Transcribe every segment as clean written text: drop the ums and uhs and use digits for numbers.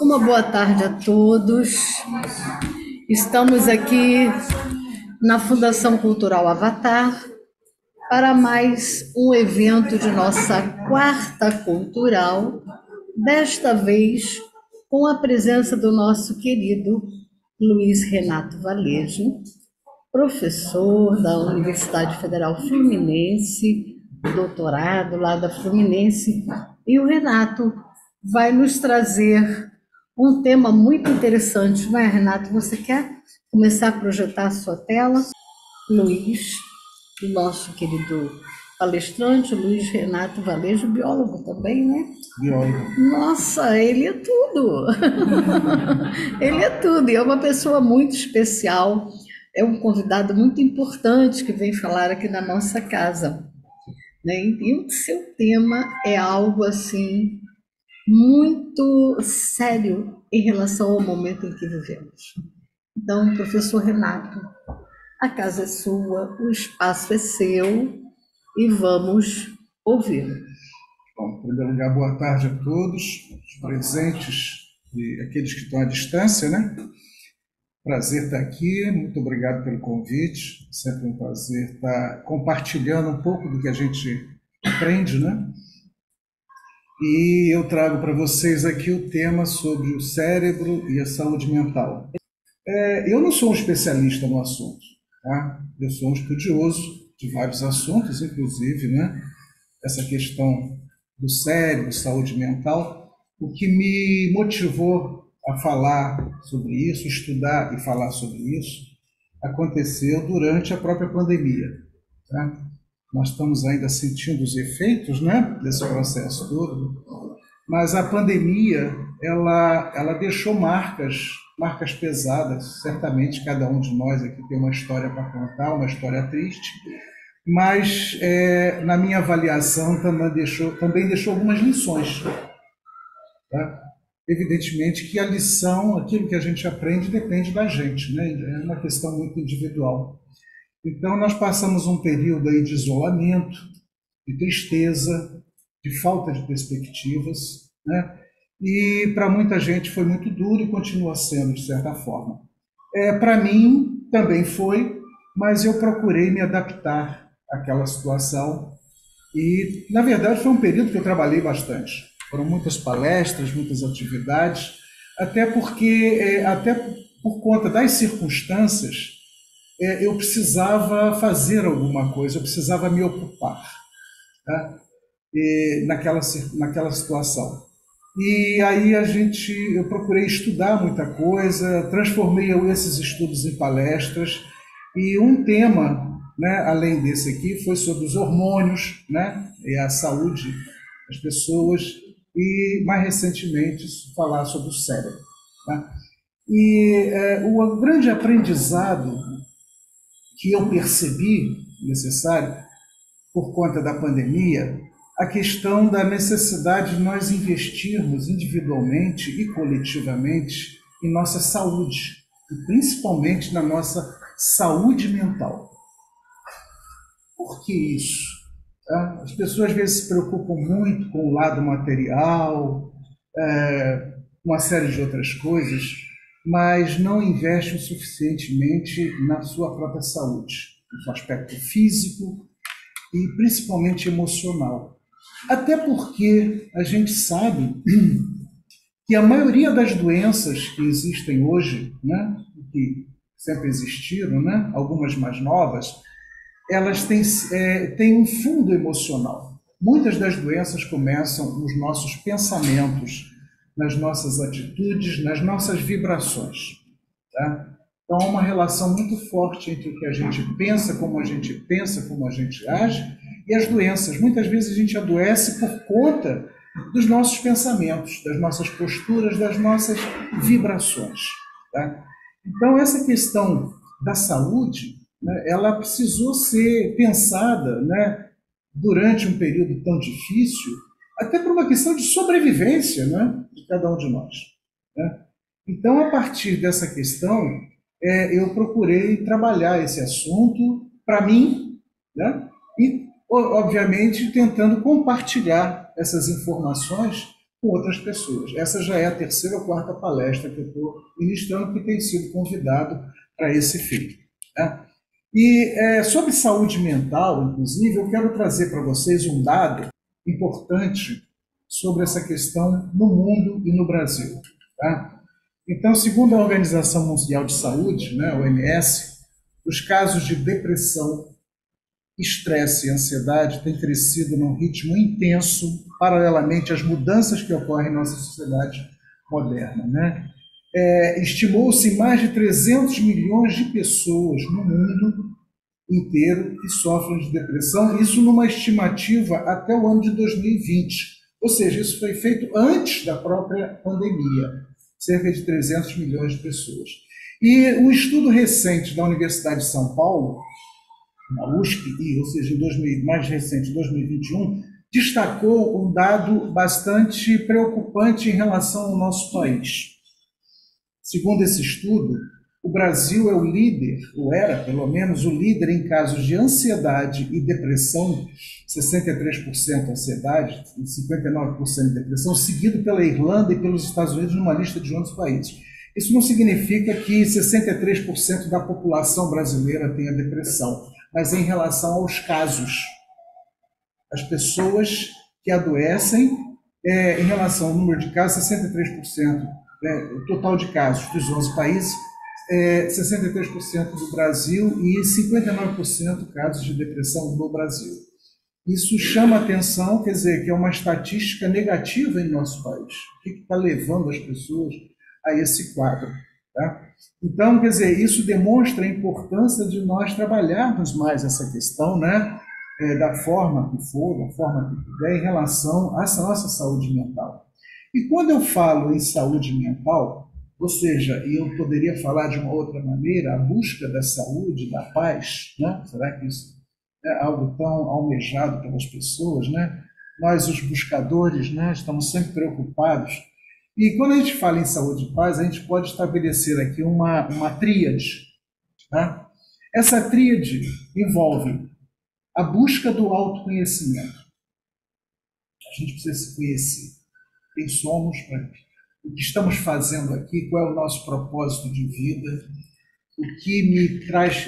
Uma boa tarde a todos. Estamos aqui na Fundação Cultural Avatar para mais um evento de nossa quarta cultural, desta vez com a presença do nosso querido Luiz Renato Valejo, professor da Universidade Federal Fluminense, doutorado lá da Fluminense, e o Renato vai nos trazer um tema muito interessante, não é, Renato? Você quer começar a projetar a sua tela? Luiz, o nosso querido palestrante, Luiz Renato Valejo, biólogo também, né? Biólogo. Nossa, ele é tudo! Ele é tudo, e é uma pessoa muito especial, é um convidado muito importante que vem falar aqui na nossa casa, né? E o seu tema é algo assim muito sério em relação ao momento em que vivemos. Então, professor Renato, a casa é sua, o espaço é seu e vamos ouvi-lo. Bom, em primeiro lugar, boa tarde a todos, os presentes e aqueles que estão à distância, né? Prazer estar aqui, muito obrigado pelo convite. Sempre um prazer estar compartilhando um pouco do que a gente aprende, né? E eu trago para vocês aqui o tema sobre o cérebro e a saúde mental. Eu não sou um especialista no assunto, tá? Eu sou um estudioso de vários assuntos, inclusive, né? Essa questão do cérebro, saúde mental, o que me motivou a falar sobre isso, estudar e falar sobre isso, aconteceu durante a própria pandemia. Tá? Nós estamos ainda sentindo os efeitos, né, desse processo todo, mas a pandemia ela deixou marcas pesadas. Certamente cada um de nós aqui tem uma história para contar, uma história triste, mas na minha avaliação também deixou algumas lições. Tá? Evidentemente que a lição, aquilo que a gente aprende, depende da gente, né? É uma questão muito individual. Então nós passamos um período aí de isolamento, de tristeza, de falta de perspectivas, né? E para muita gente foi muito duro e continua sendo, de certa forma. Para mim também foi, mas eu procurei me adaptar àquela situação e, na verdade, foi um período que eu trabalhei bastante. Foram muitas palestras, muitas atividades, até por conta das circunstâncias, eu precisava fazer alguma coisa, eu precisava me ocupar, tá? Naquela situação. E aí eu procurei estudar muita coisa, transformei esses estudos em palestras, e um tema, né, além desse aqui, foi sobre os hormônios, né, e a saúde das pessoas, e mais recentemente falar sobre o cérebro. Tá? E o grande aprendizado que eu percebi necessário por conta da pandemia, a questão da necessidade de nós investirmos individualmente e coletivamente em nossa saúde, e principalmente na nossa saúde mental. Por que isso? Tá? As pessoas às vezes se preocupam muito com o lado material, uma série de outras coisas, mas não investem suficientemente na sua própria saúde, no seu aspecto físico e principalmente emocional. Até porque a gente sabe que a maioria das doenças que existem hoje, né, que sempre existiram, né, algumas mais novas, elas têm um fundo emocional. Muitas das doenças começam nos nossos pensamentos, nas nossas atitudes, nas nossas vibrações. Tá? Então, há uma relação muito forte entre o que a gente pensa, como a gente age, e as doenças. Muitas vezes a gente adoece por conta dos nossos pensamentos, das nossas posturas, das nossas vibrações. Tá? Então, essa questão da saúde, né, ela precisou ser pensada, né, durante um período tão difícil, até por uma questão de sobrevivência, né, de cada um de nós. Né? Então, a partir dessa questão, eu procurei trabalhar esse assunto para mim, né? E, obviamente, tentando compartilhar essas informações com outras pessoas. Essa já é a terceira ou quarta palestra que eu estou ministrando, que tem sido convidado para esse fim. Né? E sobre saúde mental, inclusive, eu quero trazer para vocês um dado importante sobre essa questão no mundo e no Brasil. Tá? Então, segundo a Organização Mundial de Saúde, né, a OMS, os casos de depressão, estresse e ansiedade têm crescido num ritmo intenso, paralelamente às mudanças que ocorrem em nossa sociedade moderna. Né? Estimou-se mais de 300 milhões de pessoas no mundo inteiro que sofrem de depressão, isso numa estimativa até o ano de 2020. Ou seja, isso foi feito antes da própria pandemia, cerca de 300 milhões de pessoas. E um estudo recente da Universidade de São Paulo, na USP, ou seja, mais recente, 2021, destacou um dado bastante preocupante em relação ao nosso país. Segundo esse estudo, o Brasil é o líder, ou era pelo menos o líder em casos de ansiedade e depressão, 63% ansiedade e 59% depressão, seguido pela Irlanda e pelos Estados Unidos numa lista de 11 países. Isso não significa que 63% da população brasileira tenha depressão, mas em relação aos casos. As pessoas que adoecem, em relação ao número de casos, 63%, o total de casos dos 11 países, 63% do Brasil e 59% casos de depressão no Brasil. Isso chama atenção, quer dizer, que é uma estatística negativa em nosso país. O que está levando as pessoas a esse quadro? Tá? Então, quer dizer, isso demonstra a importância de nós trabalharmos mais essa questão, né, da forma que for, da forma que puder, em relação à nossa saúde mental. E quando eu falo em saúde mental, ou seja, e eu poderia falar de uma outra maneira, a busca da saúde, da paz, né? Será que isso é algo tão almejado pelas pessoas, né? Nós, os buscadores, né, estamos sempre preocupados. E quando a gente fala em saúde e paz, a gente pode estabelecer aqui uma tríade. Tá? Essa tríade envolve a busca do autoconhecimento. A gente precisa se conhecer. Quem somos, o que estamos fazendo aqui, qual é o nosso propósito de vida, o que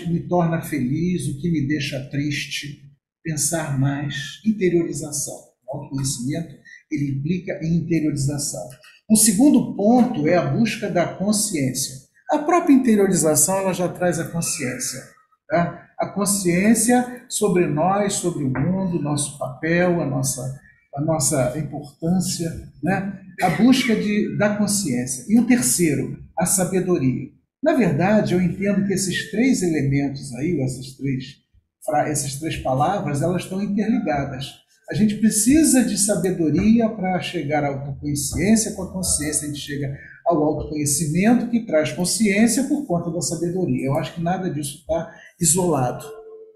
me torna feliz, o que me deixa triste, pensar mais, interiorização. O autoconhecimento, ele implica em interiorização. Um segundo ponto é a busca da consciência. A própria interiorização, ela já traz a consciência. Tá? A consciência sobre nós, sobre o mundo, nosso papel, a nossa importância, né? A busca da consciência. E o terceiro, a sabedoria. Na verdade, eu entendo que esses três elementos aí, essas três palavras, elas estão interligadas. A gente precisa de sabedoria para chegar à autoconsciência, com a consciência a gente chega ao autoconhecimento, que traz consciência por conta da sabedoria. Eu acho que nada disso está isolado.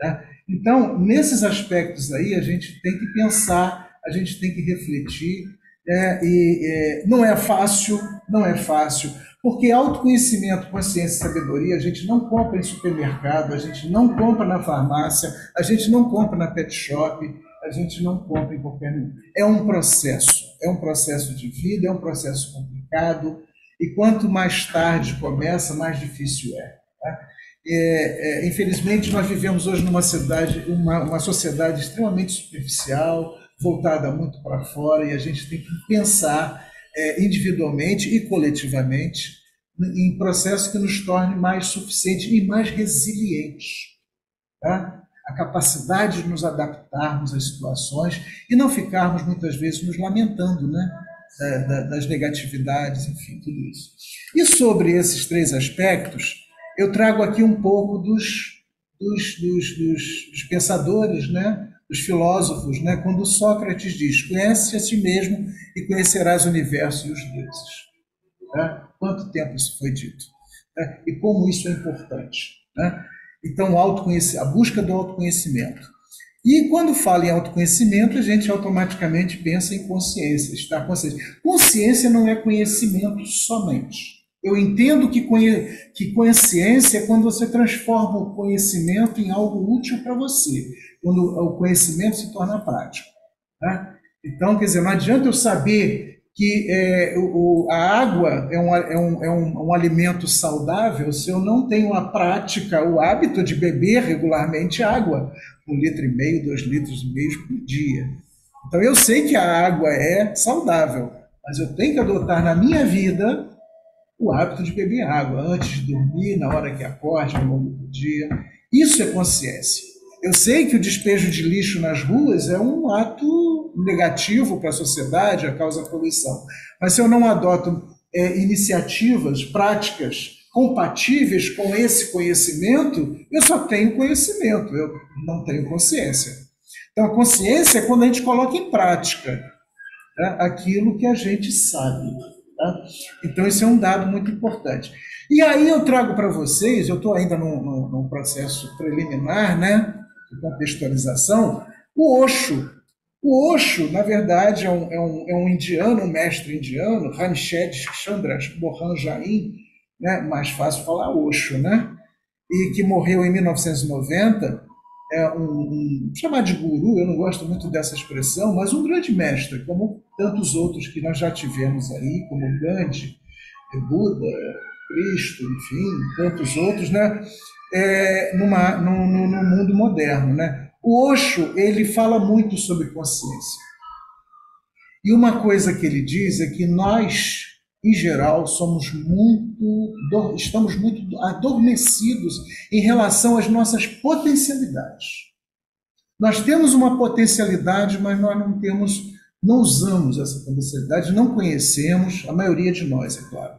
Né? Então, nesses aspectos aí, a gente tem que pensar, a gente tem que refletir, não é fácil, porque autoconhecimento, consciência e sabedoria a gente não compra em supermercado, a gente não compra na farmácia, a gente não compra na pet shop, a gente não compra em qualquer lugar. É um processo de vida, é um processo complicado, e quanto mais tarde começa, mais difícil é. Tá? Infelizmente, nós vivemos hoje numa uma sociedade extremamente superficial, voltada muito para fora, e a gente tem que pensar individualmente e coletivamente em processos que nos tornem mais suficientes e mais resilientes. Tá? A capacidade de nos adaptarmos às situações e não ficarmos muitas vezes nos lamentando, né? Das negatividades, enfim, tudo isso. E sobre esses três aspectos, eu trago aqui um pouco dos pensadores, né? Dos filósofos, né? Quando Sócrates diz: conhece a si mesmo e conhecerás o universo e os deuses. Tá? Quanto tempo isso foi dito? Tá? E como isso é importante. Né? Então, a busca do autoconhecimento. E quando fala em autoconhecimento, a gente automaticamente pensa em consciência, estar consciente. Consciência não é conhecimento somente. Eu entendo que consciência é quando você transforma o conhecimento em algo útil para você, quando o conhecimento se torna prático. Tá? Então, quer dizer, não adianta eu saber que a água é um alimento saudável se eu não tenho a prática, o hábito de beber regularmente água, 1,5 litro, 2,5 litros por dia. Então eu sei que a água é saudável, mas eu tenho que adotar na minha vida o hábito de beber água antes de dormir, na hora que acorde, ao longo do dia. Isso é consciência. Eu sei que o despejo de lixo nas ruas é um ato negativo para a sociedade, causa poluição. Mas se eu não adoto iniciativas, práticas compatíveis com esse conhecimento, eu só tenho conhecimento, eu não tenho consciência. Então, a consciência é quando a gente coloca em prática, né, aquilo que a gente sabe. Tá? Então, esse é um dado muito importante. E aí eu trago para vocês, eu estou ainda num processo preliminar, né, de contextualização, o Osho. O Osho, na verdade, é um indiano, um mestre indiano, Ramchandra Chandra Mohan Jain, né, mais fácil falar Osho, né, e que morreu em 1990, chamar de guru, eu não gosto muito dessa expressão, mas um grande mestre, como tantos outros que nós já tivemos aí, como Gandhi, Buda, Cristo, enfim, tantos outros, né? No mundo moderno, né? O Osho, ele fala muito sobre consciência. E uma coisa que ele diz é que nós, em geral, estamos muito adormecidos em relação às nossas potencialidades. Nós temos uma potencialidade, mas nós não usamos essa potencialidade, não conhecemos, a maioria de nós, é claro.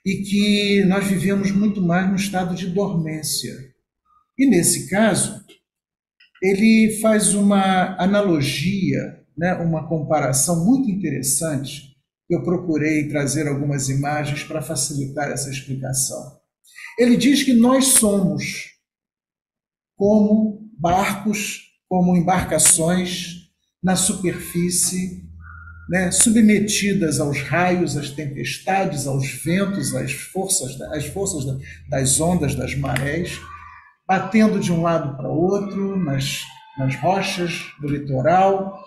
E que nós vivemos muito mais no estado de dormência. E nesse caso, ele faz uma analogia, né, uma comparação muito interessante. Eu procurei trazer algumas imagens para facilitar essa explicação. Ele diz que nós somos como barcos, como embarcações na superfície, né, submetidas aos raios, às tempestades, aos ventos, às forças das ondas, das marés, batendo de um lado para outro, nas rochas do litoral,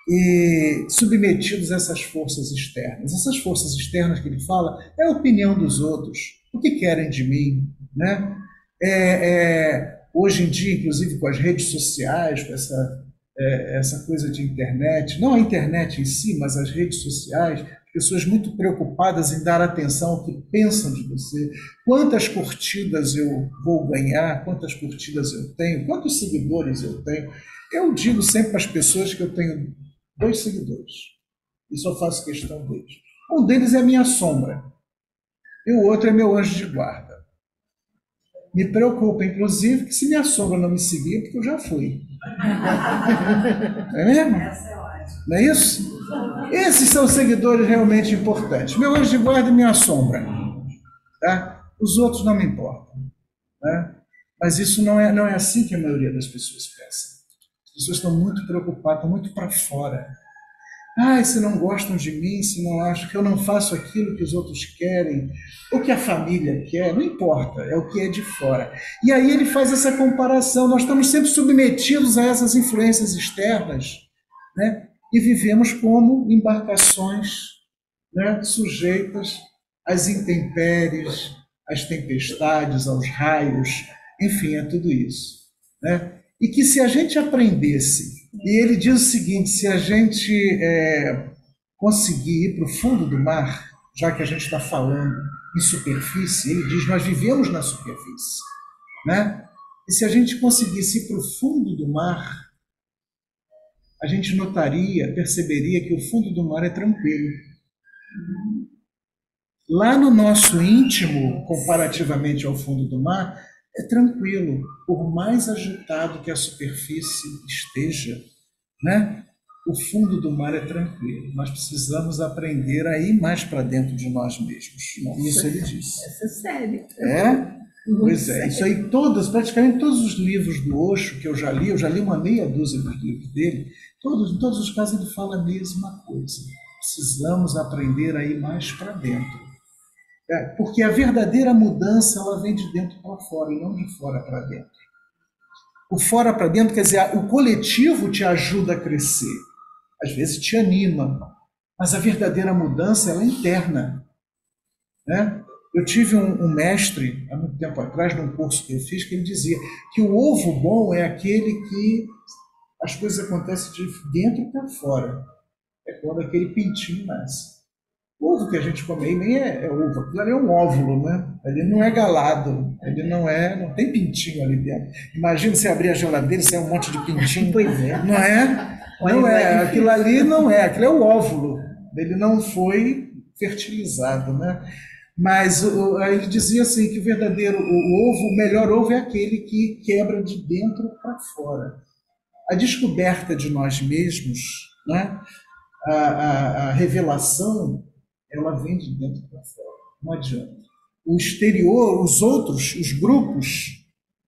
e submetidos a essas forças externas. Essas forças externas que ele fala é a opinião dos outros, o que querem de mim, né? Hoje em dia, inclusive com as redes sociais, com essa coisa de internet, não a internet em si, mas as redes sociais, pessoas muito preocupadas em dar atenção ao que pensam de você, quantas curtidas eu vou ganhar, quantas curtidas eu tenho, quantos seguidores eu tenho. Eu digo sempre para as pessoas que eu tenho 2 seguidores, e só faço questão deles. Um deles é a minha sombra, e o outro é meu anjo de guarda. Me preocupa, inclusive, que se minha sombra não me seguir, porque eu já fui. É mesmo? Não é isso? Esses são seguidores realmente importantes. Meu anjo de guarda e minha sombra. Tá? Os outros não me importam. Né? Mas isso não é assim que a maioria das pessoas pensa. As pessoas estão muito preocupadas, estão muito para fora. Se não gostam de mim, se não acham que eu não faço aquilo que os outros querem, ou que a família quer, não importa, é o que é de fora. E aí ele faz essa comparação, nós estamos sempre submetidos a essas influências externas, né? E vivemos como embarcações, né, sujeitas às intempéries, às tempestades, aos raios, enfim, a tudo isso. Né? E que se a gente aprendesse, e ele diz o seguinte, se a gente conseguir ir para o fundo do mar, já que a gente está falando em superfície, ele diz, nós vivemos na superfície, né? E se a gente conseguisse ir para o fundo do mar, a gente perceberia que o fundo do mar é tranquilo. Lá no nosso íntimo, comparativamente ao fundo do mar, é tranquilo, por mais agitado que a superfície esteja, né? O fundo do mar é tranquilo. Nós precisamos aprender a ir mais para dentro de nós mesmos. Isso ele disse. Isso é sério. Pois é. Isso aí, praticamente todos os livros do Osho que eu já li uma meia dúzia dos livros dele, em todos os casos ele fala a mesma coisa. Precisamos aprender a ir mais para dentro. Porque a verdadeira mudança ela vem de dentro para fora e não de fora para dentro. O fora para dentro quer dizer, o coletivo te ajuda a crescer, às vezes te anima, Mas a verdadeira mudança ela é interna, né? Eu tive um mestre, há muito tempo atrás, num curso que eu fiz, que ele dizia que o ovo bom é aquele que as coisas acontecem de dentro para fora. É quando aquele pintinho nasce. O ovo que a gente come aí nem é ovo, aquilo ali é um óvulo, né? Ele não é galado, ele não tem pintinho ali dentro. Imagina você abrir a geladeira e sair um monte de pintinho. Pois é. Não é? Não é, aquilo ali não é, aquilo é o óvulo. Ele não foi fertilizado, né? Mas ele dizia assim que o verdadeiro, o melhor ovo é aquele que quebra de dentro para fora. A descoberta de nós mesmos, né? A revelação, ela vem de dentro para fora, não adianta. O exterior, os outros, os grupos,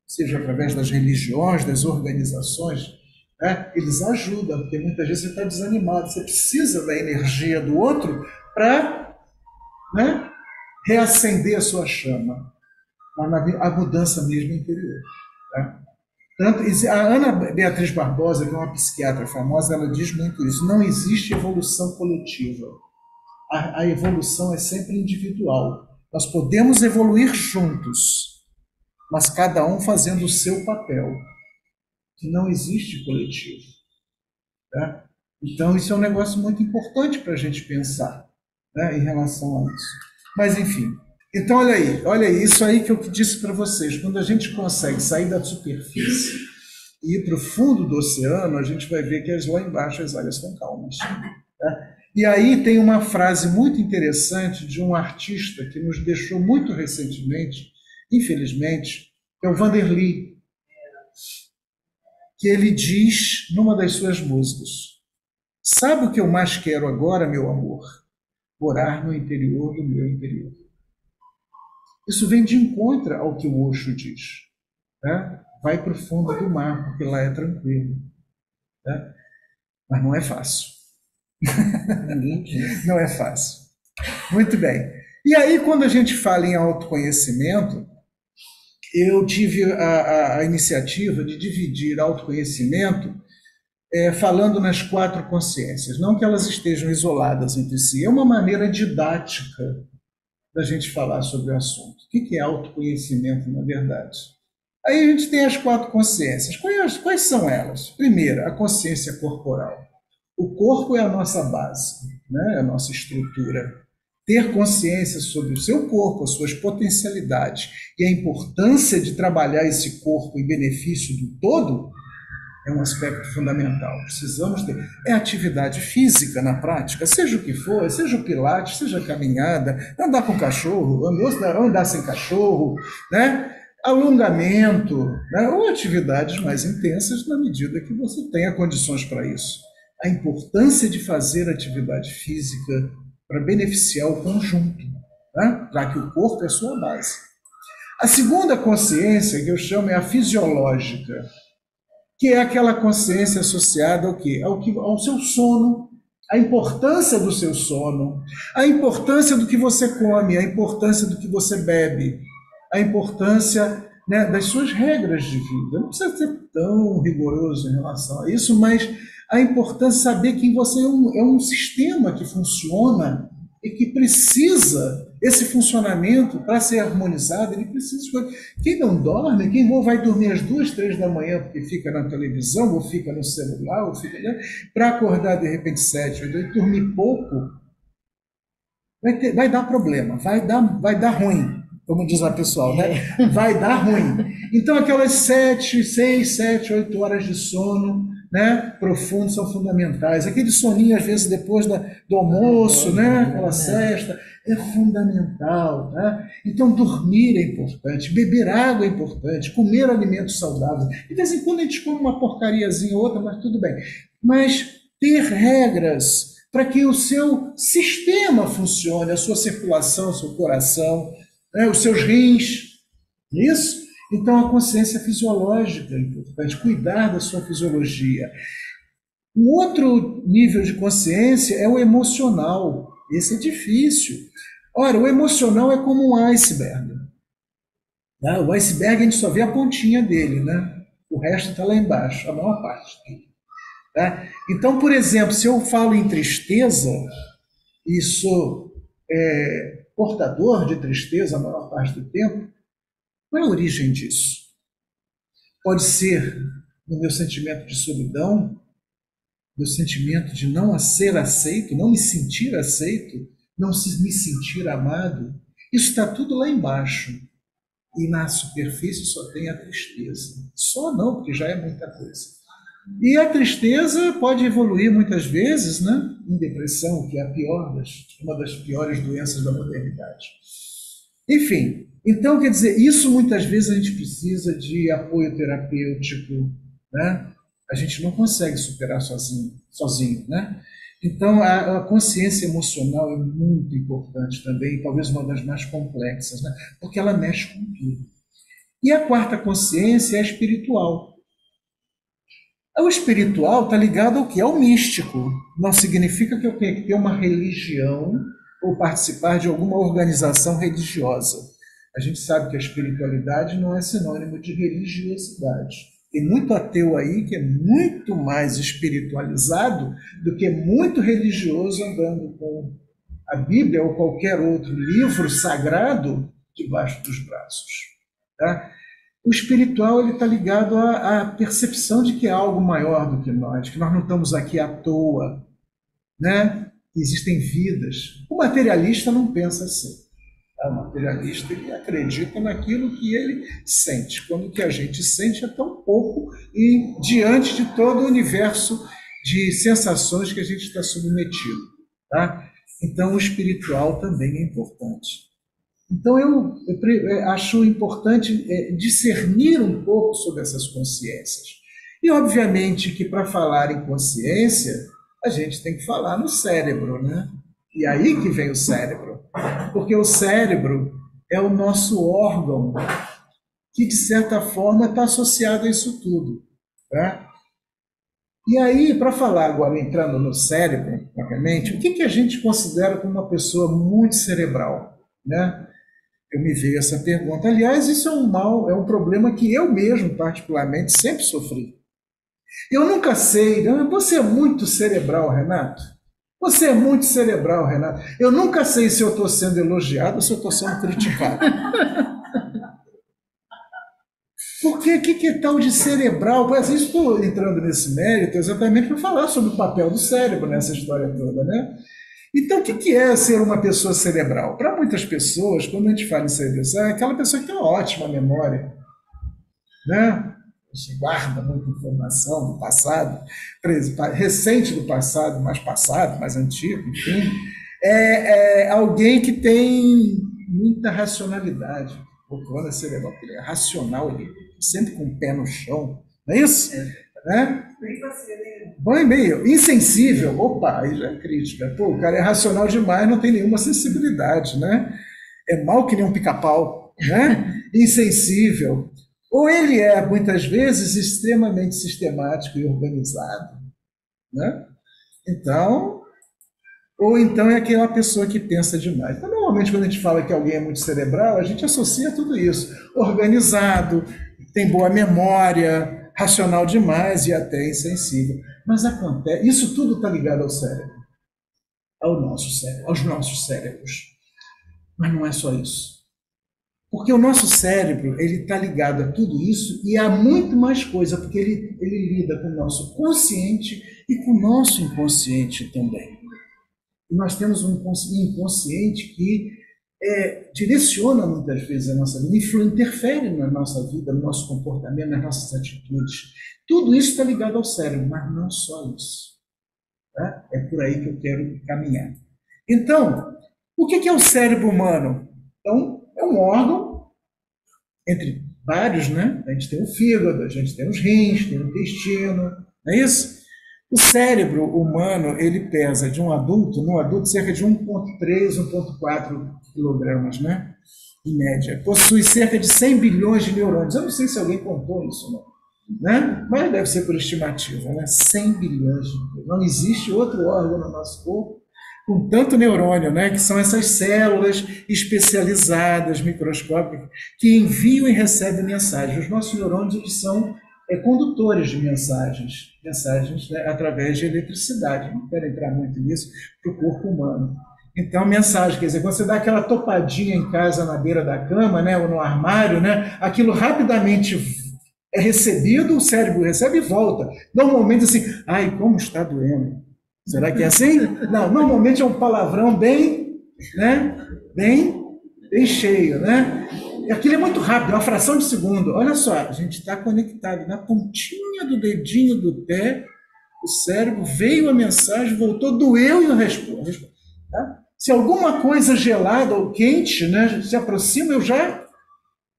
seja através das religiões, das organizações, né, eles ajudam, porque muitas vezes você está desanimado, você precisa da energia do outro para, né, reacender a sua chama, a mudança mesmo interior. Tá? Tanto, a Ana Beatriz Barbosa, que é uma psiquiatra famosa, ela diz muito isso. Não existe evolução coletiva. A evolução é sempre individual. Nós podemos evoluir juntos, mas cada um fazendo o seu papel. Que não existe coletivo. Tá? Então, isso é um negócio muito importante para a gente pensar, né, em relação a isso. Mas, enfim. Então, olha aí, isso aí que eu disse para vocês. Quando a gente consegue sair da superfície e ir para o fundo do oceano, a gente vai ver que lá embaixo as águas estão calmas. Tá? E aí tem uma frase muito interessante de um artista que nos deixou muito recentemente, infelizmente, que é o Vanderly, que ele diz numa das suas músicas: sabe o que eu mais quero agora, meu amor? Morar no interior do meu interior. Isso vem de encontro ao que o Osho diz. Né? Vai para o fundo do mar, porque lá é tranquilo. Né? Mas não é fácil. Não é fácil. Muito bem. E aí, quando a gente fala em autoconhecimento, eu tive a iniciativa de dividir autoconhecimento falando nas 4 consciências. Não que elas estejam isoladas entre si. É uma maneira didática da gente falar sobre o assunto. O que é autoconhecimento, na verdade? Aí a gente tem as 4 consciências. Quais são elas? Primeiro, a consciência corporal. O corpo é a nossa base, né? É a nossa estrutura. Ter consciência sobre o seu corpo, as suas potencialidades e a importância de trabalhar esse corpo em benefício do todo é um aspecto fundamental. Precisamos ter. É atividade física na prática, seja o que for, seja o pilates, seja a caminhada, andar com cachorro, andar sem cachorro, né? Alongamento, né? Ou atividades mais intensas na medida que você tenha condições para isso. A importância de fazer atividade física para beneficiar o conjunto, né? Já que o corpo é a sua base. A segunda consciência, que eu chamo é a fisiológica, que é aquela consciência associada ao quê? Ao seu sono, a importância do seu sono, a importância do que você come, a importância do que você bebe, a importância, né, das suas regras de vida. Não precisa ser tão rigoroso em relação a isso, mas a importância de saber que você é um sistema que funciona e que precisa, esse funcionamento, para ser harmonizado, ele precisa de... Quem não dorme, quem vai dormir às 2, 3 da manhã porque fica na televisão, ou fica no celular, ou fica... para acordar de repente 7, 8, e dormir pouco, vai dar problema, vai dar ruim, como diz a pessoal, né? Vai dar ruim. Então aquelas 6, 7, 8 horas de sono, né, profundo, são fundamentais. Aquele soninho, às vezes, depois do almoço, né, aquela sesta, é fundamental. Né? Então, dormir é importante, beber água é importante, comer alimentos saudáveis. De vez em quando a gente come uma porcariazinha ou outra, mas tudo bem. Mas ter regras para que o seu sistema funcione, a sua circulação, o seu coração, né, os seus rins. Isso? Então, a consciência fisiológica é importante, cuidar da sua fisiologia. Um outro nível de consciência é o emocional. Esse é difícil. Ora, o emocional é como um iceberg. Né? O iceberg a gente só vê a pontinha dele, né? O resto está lá embaixo, a maior parte dele. Tá? Então, por exemplo, se eu falo em tristeza, e sou portador de tristeza a maior parte do tempo, qual é a origem disso? Pode ser no meu sentimento de solidão, meu sentimento de não ser aceito, não me sentir aceito, não me sentir amado. Isso está tudo lá embaixo. E na superfície só tem a tristeza. Só não, porque já é muita coisa. E a tristeza pode evoluir muitas vezes, né, em depressão, que é uma das piores doenças da modernidade. Enfim, então, quer dizer, isso muitas vezes a gente precisa de apoio terapêutico, né? A gente não consegue superar sozinho, né? Então, a consciência emocional é muito importante também, talvez uma das mais complexas, né? Porque ela mexe com tudo. E a quarta consciência é a espiritual. O espiritual está ligado ao que? Ao místico. Não significa que eu tenha que ter uma religião ou participar de alguma organização religiosa. A gente sabe que a espiritualidade não é sinônimo de religiosidade. Tem muito ateu aí que é muito mais espiritualizado do que muito religioso andando com a Bíblia ou qualquer outro livro sagrado debaixo dos braços. Tá? O espiritual está ligado à percepção de que é algo maior do que nós não estamos aqui à toa, né? Existem vidas. O materialista não pensa assim. O materialista ele acredita naquilo que ele sente, quando o que a gente sente é tão pouco e diante de todo o universo de sensações que a gente está submetido. Tá? Então, o espiritual também é importante. Então, eu acho importante discernir um pouco sobre essas consciências. E, obviamente, que para falar em consciência, a gente tem que falar no cérebro, né? E aí que vem o cérebro. Porque o cérebro é o nosso órgão que, de certa forma, está associado a isso tudo. Tá? E aí, para falar agora, entrando no cérebro, obviamente, o que a gente considera como uma pessoa muito cerebral, né? Eu me vejo essa pergunta. Aliás, isso é um mal, é um problema que eu mesmo, particularmente, sempre sofri. Eu nunca sei, você é muito cerebral, Renato? Você é muito cerebral, Renato. Eu nunca sei se eu estou sendo elogiado ou se eu estou sendo criticado. Porque o que é tal de cerebral? Pois estou entrando nesse mérito exatamente para falar sobre o papel do cérebro nessa história toda, né? Então, o que é ser uma pessoa cerebral? Para muitas pessoas, quando a gente fala em cerebral, é aquela pessoa que tem uma ótima memória, né? A gente guarda muita informação do passado, recente do passado, mais antigo, enfim. É alguém que tem muita racionalidade. O plano é cerebral, ele é racional, ele sempre com o pé no chão, não é isso? Né? Bom, meio insensível, opa, aí já é crítica. Pô, o cara é racional demais, não tem nenhuma sensibilidade, né? É mal que nem um pica-pau, né? Insensível. Ou ele é, muitas vezes, extremamente sistemático e organizado, né? Então, ou então é aquela pessoa que pensa demais. Então, normalmente, quando a gente fala que alguém é muito cerebral, a gente associa tudo isso. Organizado, tem boa memória, racional demais e até insensível. Mas acontece, isso tudo está ligado ao cérebro, aos nossos cérebros. Mas não é só isso. Porque o nosso cérebro ele está ligado a tudo isso e há muito mais coisa, porque ele lida com o nosso consciente e com o nosso inconsciente também. E nós temos um inconsciente que direciona muitas vezes a nossa vida, interfere na nossa vida, no nosso comportamento, nas nossas atitudes. Tudo isso está ligado ao cérebro, mas não só isso. Tá? É por aí que eu quero caminhar. Então, o que é o cérebro humano? Então, é um órgão, entre vários, né? A gente tem o fígado, a gente tem os rins, tem o intestino, não é isso? O cérebro humano, ele pesa no adulto, cerca de 1,3, 1,4 quilogramas, né? Em média. Possui cerca de 100 bilhões de neurônios. Eu não sei se alguém contou isso, não. Né? Mas deve ser por estimativa, né? 100 bilhões de neurônios. Não existe outro órgão no nosso corpo com tanto neurônio, né? Que são essas células especializadas, microscópicas, que enviam e recebem mensagens. Os nossos neurônios eles são condutores de mensagens, né? Através de eletricidade. Não quero entrar muito nisso para o corpo humano. Então, mensagem, quer dizer, quando você dá aquela topadinha em casa na beira da cama, né, ou no armário, né, aquilo rapidamente é recebido, o cérebro recebe e volta. Normalmente assim, ai, como está doendo. Será que é assim? Não, normalmente é um palavrão bem, né, bem, bem cheio, né? E aquilo é muito rápido, é uma fração de segundo. Olha só, a gente está conectado na pontinha do dedinho do pé, o cérebro, veio a mensagem, voltou, doeu e eu respondo. Tá? Se alguma coisa gelada ou quente, né, se aproxima, eu já.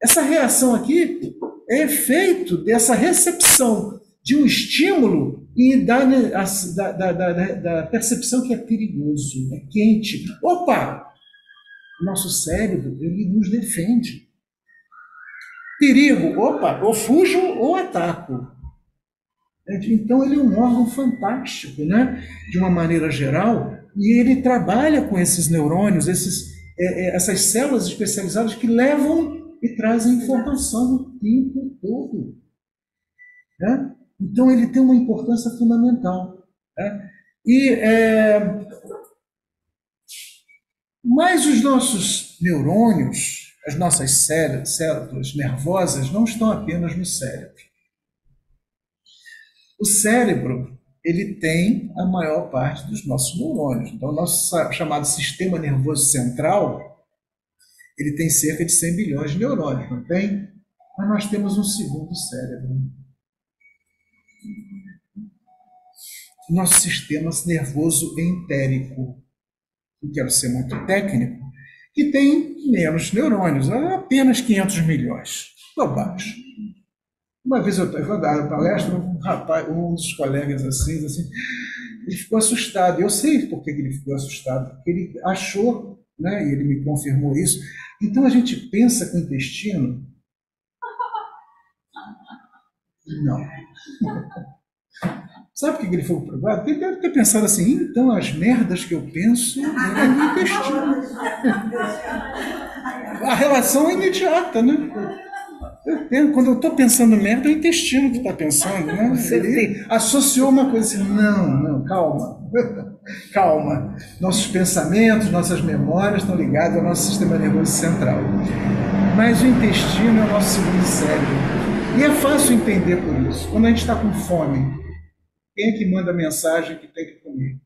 Essa reação aqui é efeito dessa recepção de um estímulo e da percepção que é perigoso, é quente. Opa! Nosso cérebro, ele nos defende. Perigo, opa, ou fujo ou ataco. Então, ele é um órgão fantástico, né? De uma maneira geral, e ele trabalha com esses neurônios, essas células especializadas que levam e trazem informação o tempo todo. Né? Então, ele tem uma importância fundamental. Né? Mas os nossos neurônios, as nossas células nervosas, não estão apenas no cérebro. O cérebro, ele tem a maior parte dos nossos neurônios. Então, o nosso chamado sistema nervoso central, ele tem cerca de 100 bilhões de neurônios, não tem? Mas nós temos um segundo cérebro. Nosso sistema nervoso entérico, não quero ser muito técnico, que tem menos neurônios, apenas 500 milhões. Bobagem. Uma vez eu estava dando palestra, um rapaz, um dos colegas assim, ele ficou assustado. Eu sei por que ele ficou assustado, porque ele achou, né, e ele me confirmou isso. Então a gente pensa com o intestino? Não. Sabe por que ele foi preocupado? Porque ele deve ter pensado assim, então as merdas que eu penso é no intestino. A relação é imediata, né? Quando eu estou pensando merda, é o intestino que está pensando, né? Ele associou uma coisa assim, não, calma, calma. Nossos pensamentos, nossas memórias estão ligados ao nosso sistema nervoso central. Mas o intestino é o nosso segundo cérebro. E é fácil entender por isso. Quando a gente está com fome, quem é que manda a mensagem que tem que comer?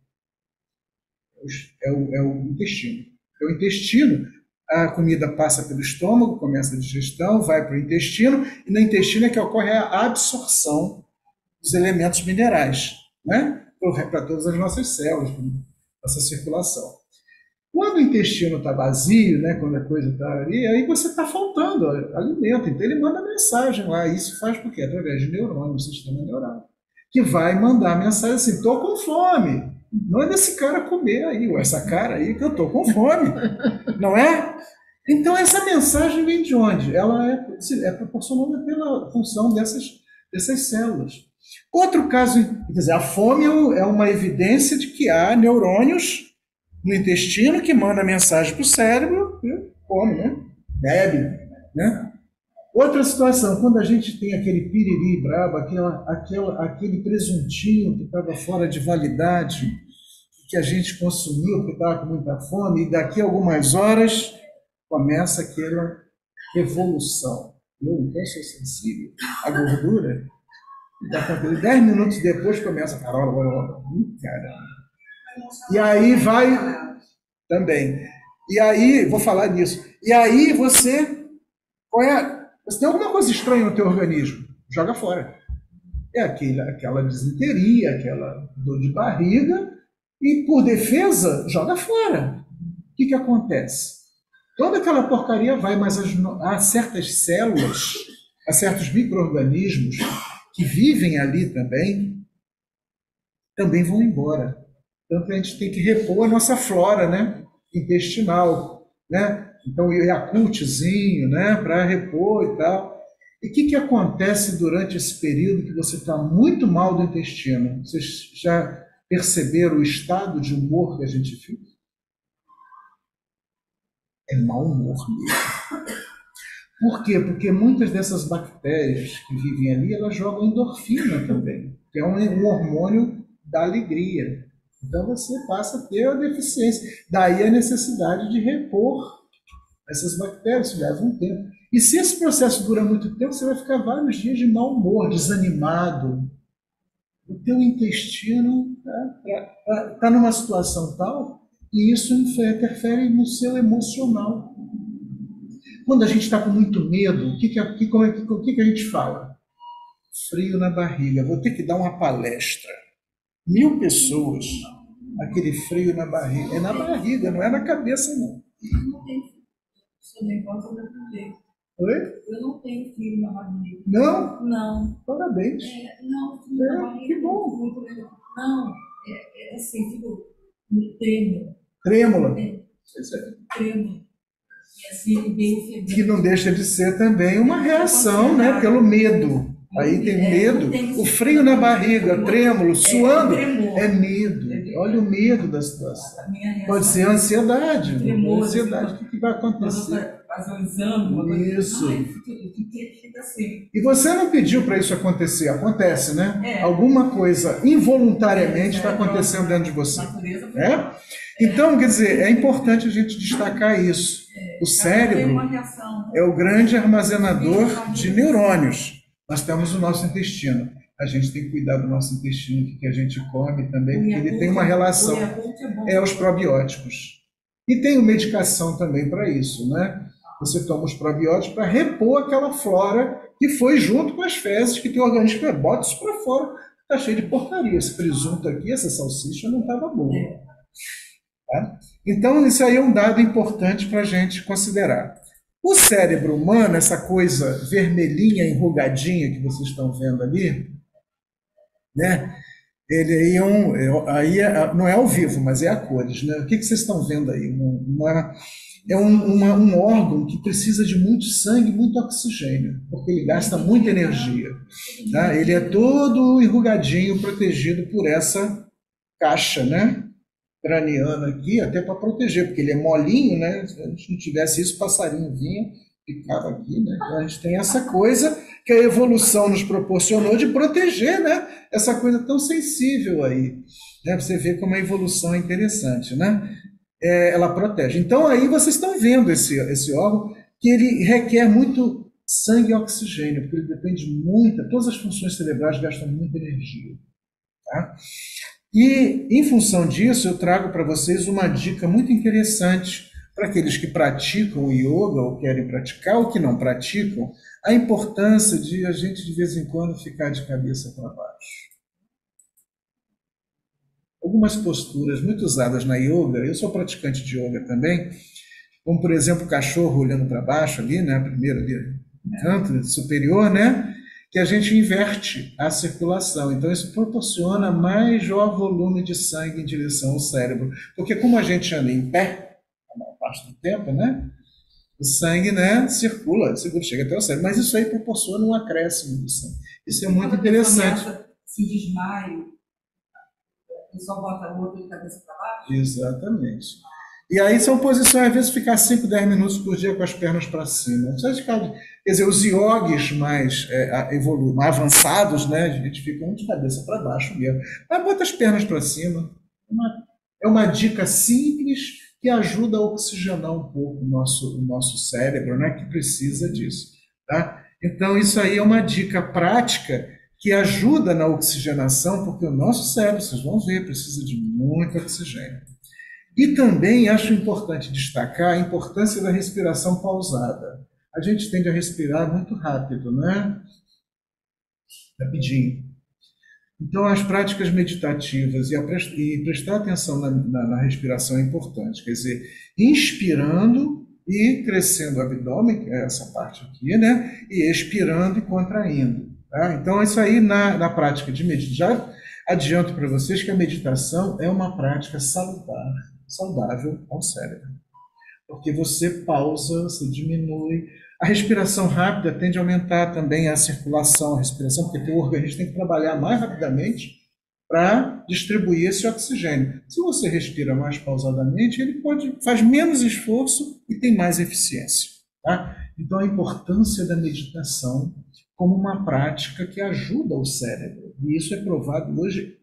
É o intestino. É o intestino. A comida passa pelo estômago, começa a digestão, vai para o intestino, e no intestino é que ocorre a absorção dos elementos minerais, né? Para todas as nossas células, para essa circulação. Quando o intestino está vazio, né, quando a coisa está ali, aí você está faltando alimento, então ele manda mensagem lá, isso faz por quê? Através de neurônio, sistema neural, que vai mandar mensagem assim, estou com fome. Manda esse cara comer aí, ou essa cara aí, que eu estou com fome. Não é? Então, essa mensagem vem de onde? Ela é proporcionada pela função dessas células. Outro caso, quer dizer, a fome é uma evidência de que há neurônios no intestino que manda mensagem para o cérebro e come, né? Bebe, né? Outra situação, quando a gente tem aquele piriri brabo, aquele presuntinho que estava fora de validade, que a gente consumiu porque estava com muita fome, e daqui a algumas horas começa aquela revolução. Eu então sou sensível à gordura. 10 minutos depois começa a caramba. E aí vai também. E aí, vou falar nisso. E aí você tem alguma coisa estranha no teu organismo, joga fora. É aquela disenteria, aquela dor de barriga, e por defesa, joga fora. O que acontece? Toda aquela porcaria vai, mas há certas células, há certos micro-organismos que vivem ali também vão embora. Então a gente tem que repor a nossa flora, né, intestinal, né? Então o Yakultzinho, né, para repor e tal. E o que acontece durante esse período que você está muito mal do intestino? Vocês já perceberam o estado de humor que a gente fica? É mau humor mesmo. Por quê? Porque muitas dessas bactérias que vivem ali, elas jogam endorfina também, que é um hormônio da alegria, Então você passa a ter a deficiência. Daí a necessidade de repor essas bactérias, isso leva um tempo. E se esse processo dura muito tempo, você vai ficar vários dias de mau humor, desanimado. O teu intestino está numa situação tal e isso interfere no seu emocional. Quando a gente está com muito medo, o que a gente fala? Frio na barriga. Vou ter que dar uma palestra. 1000 pessoas, aquele frio na barriga. É na barriga, não é na cabeça, não. Oi? Eu não tenho frio na barriga. Não? Não. Parabéns. Não, frio na barriga. Que bom. Muito legal. Não, assim, fico trêmula. Trêmula? Trêmula. E assim, bem febril. Que não deixa de ser também uma reação, né? Pelo medo. Aí tem medo. O frio na barriga, trêmulo, suando, é medo. Olha o medo da situação. Pode ser ansiedade. Ansiedade, o que vai acontecer? Fazer um exame. Isso. Fica assim. E você não pediu para isso acontecer. Acontece, né? Alguma coisa involuntariamente está acontecendo dentro de você. Então, quer dizer, é importante a gente destacar isso. O cérebro é o grande armazenador de neurônios. Nós temos o nosso intestino. A gente tem que cuidar do nosso intestino, o que a gente come também, porque ele tem uma relação. Os probióticos. E tem medicação também para isso, né? Você toma os probióticos para repor aquela flora que foi junto com as fezes que tem o organismo. Bota isso para fora, está cheio de porcaria. Esse presunto aqui, essa salsicha não estava boa. Tá? Então, isso aí é um dado importante para a gente considerar. O cérebro humano, essa coisa vermelhinha, enrugadinha que vocês estão vendo ali, né? Ele não é ao vivo, mas é a cores, né? O que vocês estão vendo aí? Um órgão que precisa de muito sangue, muito oxigênio, porque ele gasta muita energia. Tá? Ele é todo enrugadinho, protegido por essa caixa, né? Craniana aqui, até para proteger, porque ele é molinho, né? Se a gente não tivesse isso, o passarinho vinha, ficava aqui, né? Então a gente tem essa coisa que a evolução nos proporcionou de proteger, né? Essa coisa tão sensível aí, né? Você vê como a evolução é interessante, né? Ela protege. Então aí vocês estão vendo esse órgão que ele requer muito sangue e oxigênio, porque ele depende muito, todas as funções cerebrais gastam muita energia, tá? E, em função disso, eu trago para vocês uma dica muito interessante para aqueles que praticam o yoga ou querem praticar ou que não praticam, a importância de a gente, de vez em quando, ficar de cabeça para baixo. Algumas posturas muito usadas na yoga, eu sou praticante de yoga também, como, por exemplo, o cachorro olhando para baixo ali, né, a primeira ali, canto superior, né? Que a gente inverte a circulação. Então, isso proporciona maior volume de sangue em direção ao cérebro. Porque como a gente anda em pé, a maior parte do tempo, né? O sangue, né, circula, chega até o cérebro. Mas isso aí proporciona um acréscimo de sangue. Isso é muito interessante. Se desmaio, o pessoal bota o outro de cabeça para baixo? Exatamente. E aí são posições, às vezes, ficar 5, 10 minutos por dia com as pernas para cima. Quer dizer, os yogis mais mais avançados, né, a gente fica de cabeça para baixo mesmo. Mas bota as pernas para cima. É uma dica simples que ajuda a oxigenar um pouco o nosso cérebro, né, que precisa disso. Tá? Então, isso aí é uma dica prática que ajuda na oxigenação, porque o nosso cérebro, vocês vão ver, precisa de muito oxigênio. E também acho importante destacar a importância da respiração pausada. A gente tende a respirar muito rápido, né? Rapidinho. Então, as práticas meditativas e prestar atenção na respiração é importante. Quer dizer, inspirando e crescendo o abdômen, que é essa parte aqui, né? E expirando e contraindo. Tá? Então, isso aí na prática de meditação. Já adianto para vocês que a meditação é uma prática saudável ao cérebro. Porque você pausa, você diminui. A respiração rápida tende a aumentar também a circulação, a respiração, porque o organismo tem que trabalhar mais rapidamente para distribuir esse oxigênio. Se você respira mais pausadamente, ele faz menos esforço e tem mais eficiência. Tá? Então, a importância da meditação como uma prática que ajuda o cérebro. E isso é provado hoje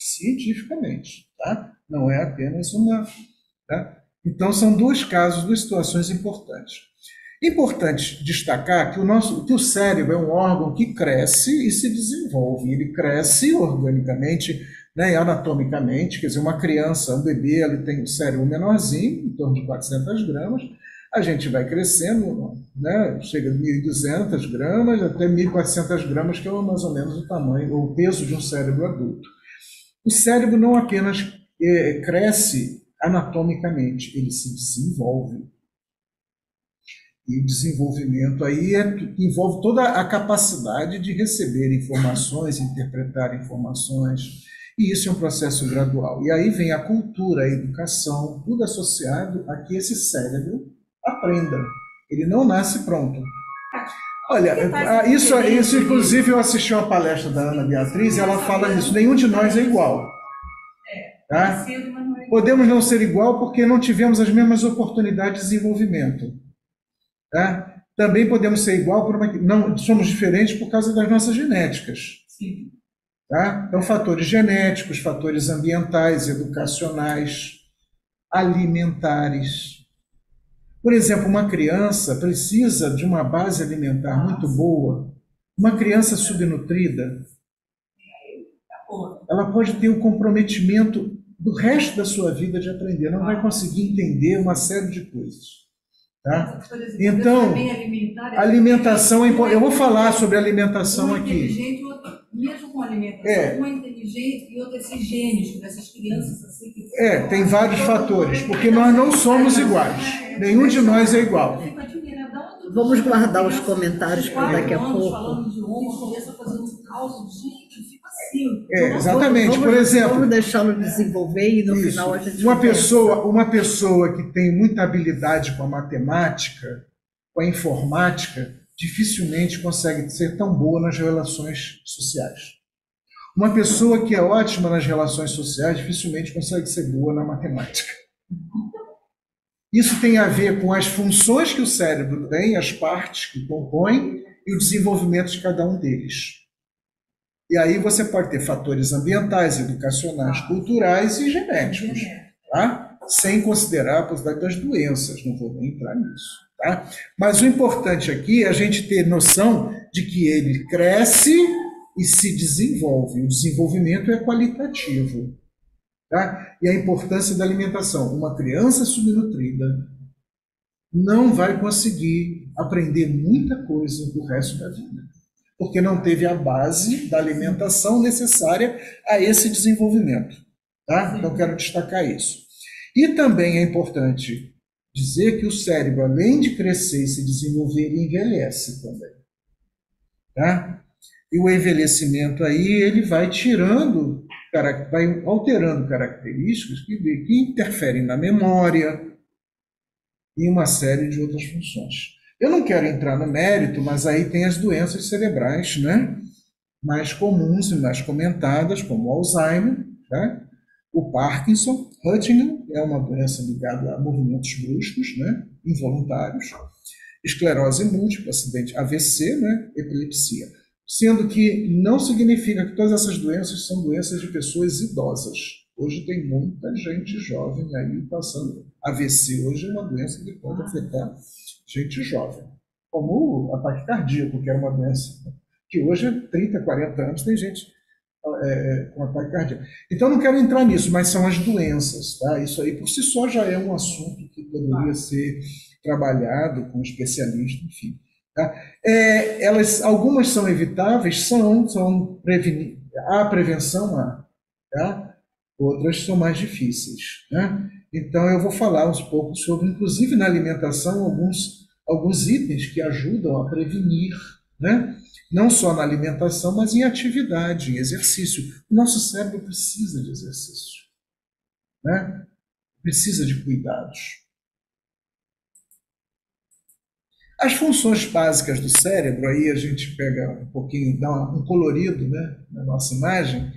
cientificamente, tá? Não é apenas uma, tá? Então são dois casos, duas situações importantes. Importante destacar que o cérebro é um órgão que cresce e se desenvolve. Ele cresce organicamente, né, e anatomicamente, quer dizer, uma criança, um bebê, ele tem um cérebro menorzinho, em torno de 400 gramas, a gente vai crescendo, né, chega a 1.200 gramas até 1.400 gramas, que é mais ou menos o tamanho, o peso de um cérebro adulto. O cérebro não apenas cresce anatomicamente, ele se desenvolve. E o desenvolvimento aí envolve toda a capacidade de receber informações, interpretar informações, e isso é um processo gradual. E aí vem a cultura, a educação, tudo associado a que esse cérebro aprenda. Ele não nasce pronto. Olha, isso inclusive eu assisti uma palestra da Ana Beatriz e ela fala isso, nenhum de nós é igual. Tá? Podemos não ser igual porque não tivemos as mesmas oportunidades de desenvolvimento. Tá? Também podemos ser igual não somos diferentes por causa das nossas genéticas. Sim. Tá? Então, fatores genéticos, fatores ambientais, educacionais, alimentares. Por exemplo, uma criança precisa de uma base alimentar muito boa. Uma criança subnutrida, ela pode ter um comprometimento do resto da sua vida de aprender, não vai conseguir entender uma série de coisas. Tá? Então, alimentação é importante. Eu vou falar sobre alimentação aqui. Mesmo com alimentação, uma inteligente e outra esses gênios dessas crianças assim que tem vários fatores, porque nós não somos iguais. Nenhum de nós é igual. Vamos guardar os comentários para daqui a pouco. Falando de idioma, começa a fazer um cálculo, gente, fica assim. Exatamente. Por exemplo, vamos deixá-lo desenvolver e no final a gente uma pessoa que tem muita habilidade com a matemática, com a informática, dificilmente consegue ser tão boa nas relações sociais. Uma pessoa que é ótima nas relações sociais dificilmente consegue ser boa na matemática. Isso tem a ver com as funções que o cérebro tem, as partes que compõem e o desenvolvimento de cada um deles. E aí você pode ter fatores ambientais, educacionais, culturais e genéticos, tá? Sem considerar a possibilidade das doenças, não vou nem entrar nisso. Tá? Mas o importante aqui é a gente ter noção de que ele cresce e se desenvolve. O desenvolvimento é qualitativo. Tá? E a importância da alimentação. Uma criança subnutrida não vai conseguir aprender muita coisa do resto da vida, porque não teve a base da alimentação necessária a esse desenvolvimento. Tá? Então, quero destacar isso. E também é importante dizer que o cérebro, além de crescer e se desenvolver, ele envelhece também. Tá? E o envelhecimento aí, ele vai vai alterando características que interferem na memória e uma série de outras funções. Eu não quero entrar no mérito, mas aí tem as doenças cerebrais, né? Mais comuns e mais comentadas, como o Alzheimer, tá? O Parkinson, Huntington, é uma doença ligada a movimentos bruscos, né? Involuntários, esclerose múltipla, acidente, AVC, né? Epilepsia. Sendo que não significa que todas essas doenças são doenças de pessoas idosas. Hoje tem muita gente jovem aí passando. AVC hoje é uma doença que pode afetar gente jovem. Como o ataque cardíaco, que é uma doença que hoje, 30, 40 anos, tem gente com ataque cardíaco. Então, não quero entrar nisso, mas são as doenças. Tá? Isso aí, por si só, já é um assunto que poderia ser trabalhado com especialistas, enfim. Tá? Algumas são evitáveis, são há prevenção, tá? Outras são mais difíceis. Né? Então, eu vou falar um pouco sobre, inclusive na alimentação, alguns itens que ajudam a prevenir, né? Não só na alimentação, mas em atividade, em exercício. O nosso cérebro precisa de exercício, né? Precisa de cuidados. As funções básicas do cérebro, aí a gente pega um pouquinho, dá um colorido, né, na nossa imagem,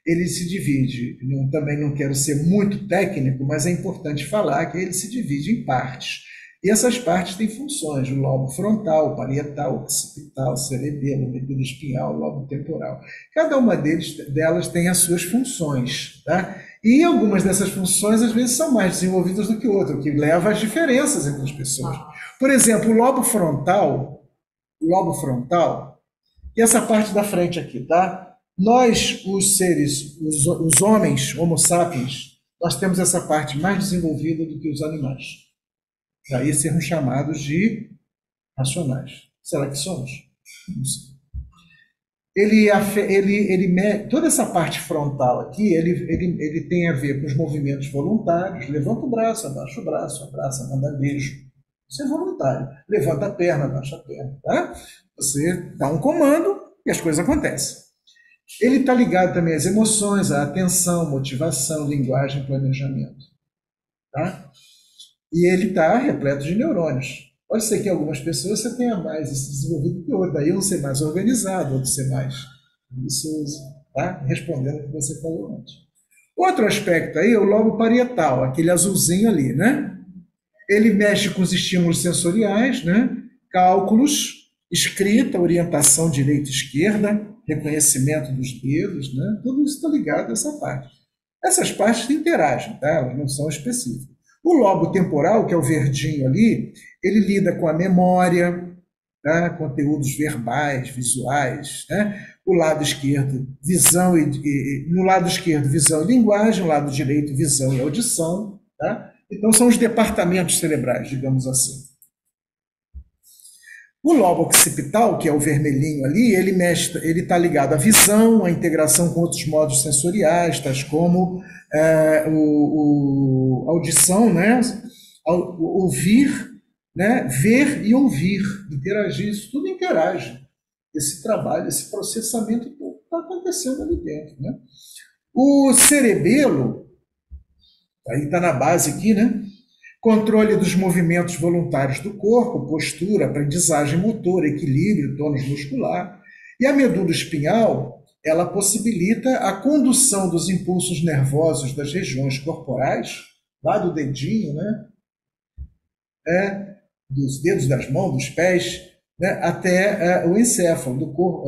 ele se divide, também não quero ser muito técnico, mas é importante falar que ele se divide em partes. E essas partes têm funções: o lobo frontal, parietal, occipital, cerebelo, medula espinhal, lobo temporal. Cada uma delas tem as suas funções, tá? E algumas dessas funções, às vezes, são mais desenvolvidas do que outras, o que leva às diferenças entre as pessoas. Por exemplo, o lobo frontal, e essa parte da frente aqui, tá? Nós, os seres, os homens, Homo sapiens, nós temos essa parte mais desenvolvida do que os animais. Daí sermos chamados de racionais. Será que somos? Não sei. Toda essa parte frontal aqui, ele tem a ver com os movimentos voluntários. Levanta o braço, abaixa o braço, abraça, manda beijo. Isso é voluntário. Levanta a perna, abaixa a perna. Tá? Você dá um comando e as coisas acontecem. Ele está ligado também às emoções, à atenção, motivação, linguagem, planejamento. Tá? E ele está repleto de neurônios. Pode ser que algumas pessoas você tenha mais esse desenvolvido que outro. Daí um ser mais organizado, outro ser mais ambicioso. Tá? Respondendo o que você falou antes. Outro aspecto aí é o lobo parietal, aquele azulzinho ali, né? Ele mexe com os estímulos sensoriais, né? Cálculos, escrita, orientação direita e esquerda, reconhecimento dos dedos, né? Tudo isso está ligado a essa parte. Essas partes interagem, tá? Elas não são específicas. O lobo temporal, que é o verdinho ali, ele lida com a memória, tá? Conteúdos verbais, visuais, né? O lado esquerdo, visão no lado esquerdo, visão e linguagem, no lado direito, visão e audição, tá? Então são os departamentos cerebrais, digamos assim. O lobo occipital, que é o vermelhinho ali, ele está ligado à visão, à integração com outros modos sensoriais, tais como audição, né? Ouvir, né? Ver e ouvir, interagir, isso tudo interage. Esse trabalho, esse processamento está acontecendo ali dentro, né? O cerebelo, aí está na base aqui, né? Controle dos movimentos voluntários do corpo, postura, aprendizagem motora, equilíbrio, tônus muscular. E a medula espinhal, ela possibilita a condução dos impulsos nervosos das regiões corporais, lá do dedinho, né? Dos dedos das mãos, dos pés, né? Até o encéfalo, do corpo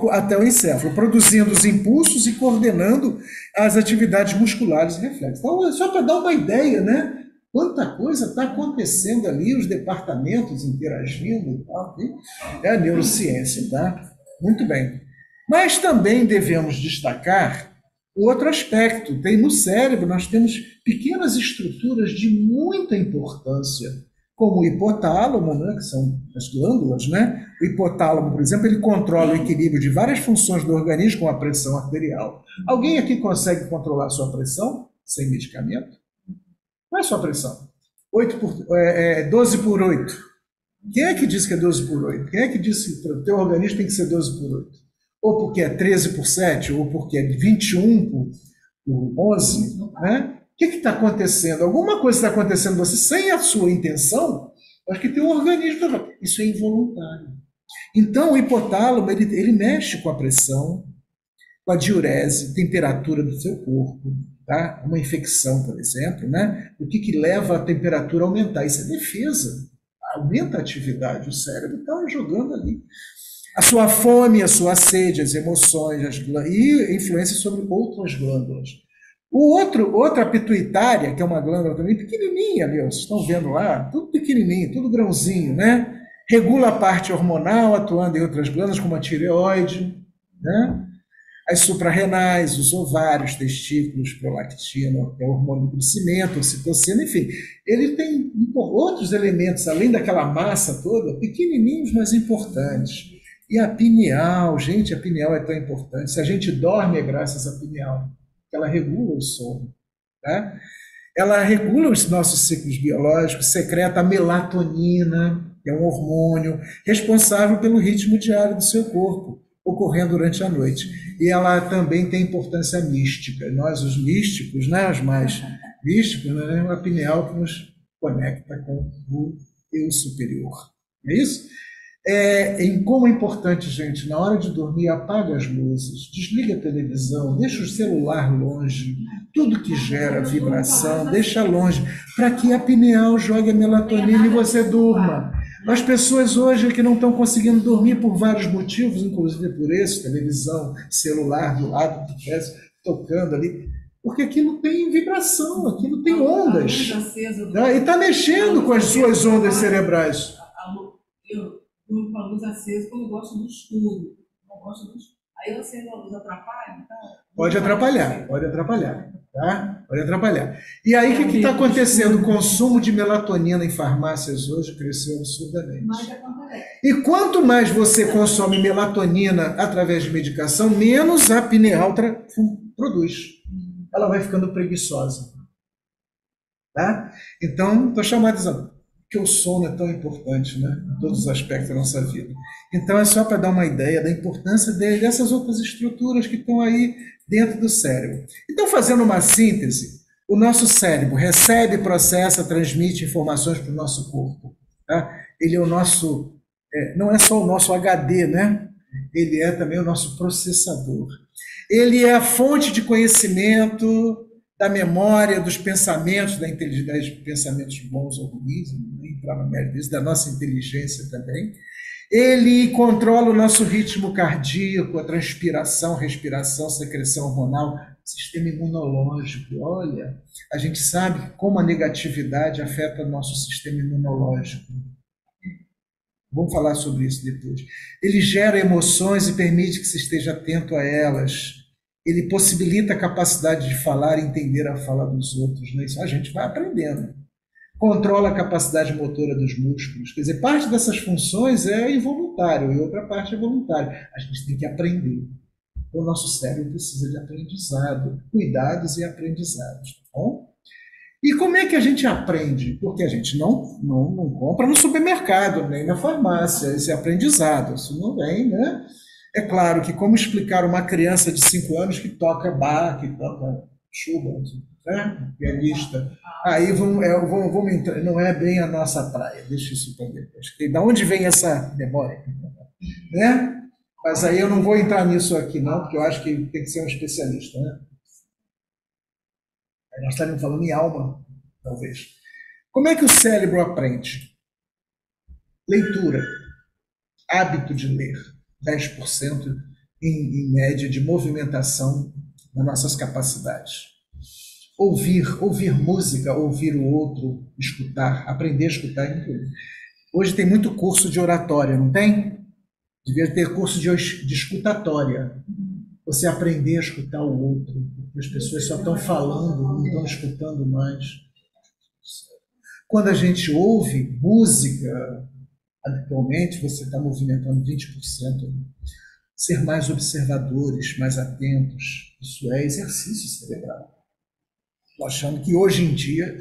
até o encéfalo, produzindo os impulsos e coordenando as atividades musculares e reflexos. Então, só para dar uma ideia, né? Quanta coisa está acontecendo ali, os departamentos interagindo e tal. É a neurociência, tá? Muito bem. Mas também devemos destacar outro aspecto. Tem no cérebro, nós temos pequenas estruturas de muita importância, como o hipotálamo, né, que são as glândulas, né? O hipotálamo, por exemplo, ele controla o equilíbrio de várias funções do organismo, como a pressão arterial. Alguém aqui consegue controlar a sua pressão sem medicamento? Qual é a sua pressão? 12 por 8. Quem é que diz que é 12 por 8? Quem é que diz que o teu organismo tem que ser 12 por 8? Ou porque é 13 por 7, ou porque é 21 por 11, né? O que está acontecendo? Alguma coisa está acontecendo você sem a sua intenção, acho que tem um organismo. Isso é involuntário. Então, o hipotálamo, ele mexe com a pressão, com a diurese, temperatura do seu corpo, tá? Uma infecção, por exemplo, né? O que leva a temperatura a aumentar? Isso é defesa. Aumenta a atividade, o cérebro está jogando ali. A sua fome, a sua sede, as emoções, e influência sobre outras glândulas. Outra pituitária, que é uma glândula também pequenininha ali, ó, vocês estão vendo lá, tudo pequenininho, tudo grãozinho, né? Regula a parte hormonal, atuando em outras glândulas, como a tireoide, né? As suprarrenais, os ovários, testículos, prolactina, que é o hormônio do crescimento, ocitocina, enfim. Ele tem outros elementos, além daquela massa toda, pequenininhos, mas importantes. E a pineal, gente, a pineal é tão importante. Se a gente dorme, é graças à pineal. Ela regula o sono, tá? Ela regula os nossos ciclos biológicos, secreta a melatonina, que é um hormônio responsável pelo ritmo diário do seu corpo, ocorrendo durante a noite. E ela também tem importância mística. Nós, os místicos, né, os mais místicos, né, é a pineal que nos conecta com o eu superior. É isso? Em como é importante, gente, na hora de dormir, apaga as luzes, desliga a televisão, deixa o celular longe, tudo que gera vibração, deixa longe, para que a pineal jogue a melatonina e você durma. As pessoas hoje que não estão conseguindo dormir por vários motivos, inclusive por esse, televisão, celular do lado do pé, tocando ali, porque aquilo tem vibração, aquilo tem ondas, né? E está mexendo com as suas ondas cerebrais. Eu durmo com a luz acesa quando eu gosto do escuro. Não gosto do escuro. Aí eu acendo a luz, atrapalha? Então, pode atrapalhar, tá? Pode atrapalhar. E aí, o que está acontecendo? O consumo de melatonina em farmácias hoje cresceu absurdamente. E quanto mais você consome melatonina através de medicação, menos a pineal produz. Ela vai ficando preguiçosa. Tá? Então, estou chamando que o sono é tão importante, né? Em todos os aspectos da nossa vida. Então, é só para dar uma ideia da importância dessas outras estruturas que estão aí dentro do cérebro. Então, fazendo uma síntese, o nosso cérebro recebe, processa, transmite informações para o nosso corpo. Tá? Ele é o nosso, não é só o nosso HD, né? Ele é também o nosso processador. Ele é a fonte de conhecimento, da memória, dos pensamentos, da inteligência, dos pensamentos bons ou ruins, não entrar no mérito disso, da nossa inteligência também. Ele controla o nosso ritmo cardíaco, a transpiração, respiração, secreção hormonal, sistema imunológico. Olha, a gente sabe como a negatividade afeta o nosso sistema imunológico. Vamos falar sobre isso depois. Ele gera emoções e permite que se esteja atento a elas. Ele possibilita a capacidade de falar e entender a fala dos outros. Né? Isso a gente vai aprendendo. Controla a capacidade motora dos músculos. Quer dizer, parte dessas funções é involuntário e outra parte é voluntária. A gente tem que aprender. O nosso cérebro precisa de aprendizado, cuidados e aprendizados. Tá bom? E como é que a gente aprende? Porque a gente não compra no supermercado, nem na farmácia, esse aprendizado. Isso não vem, né? É claro que como explicar uma criança de 5 anos que toca Bach, que toca Schubert, né? Pianista, aí vamos entrar, não é bem a nossa praia, deixa isso para depois. Da onde vem essa memória? Né? Mas aí eu não vou entrar nisso aqui não, porque eu acho que tem que ser um especialista, né? Aí nós estaríamos falando em alma, talvez. Como é que o cérebro aprende? Leitura, hábito de ler. 10% em média de movimentação das nossas capacidades. Ouvir música, ouvir o outro, escutar, aprender a escutar. Hoje tem muito curso de oratória, não tem? Devia ter curso de escutatória. Você aprender a escutar o outro. As pessoas só estão falando, não estão escutando mais. Quando a gente ouve música, habitualmente você está movimentando 20%. Ser mais observadores, mais atentos, isso é exercício cerebral. Estou achando que hoje em dia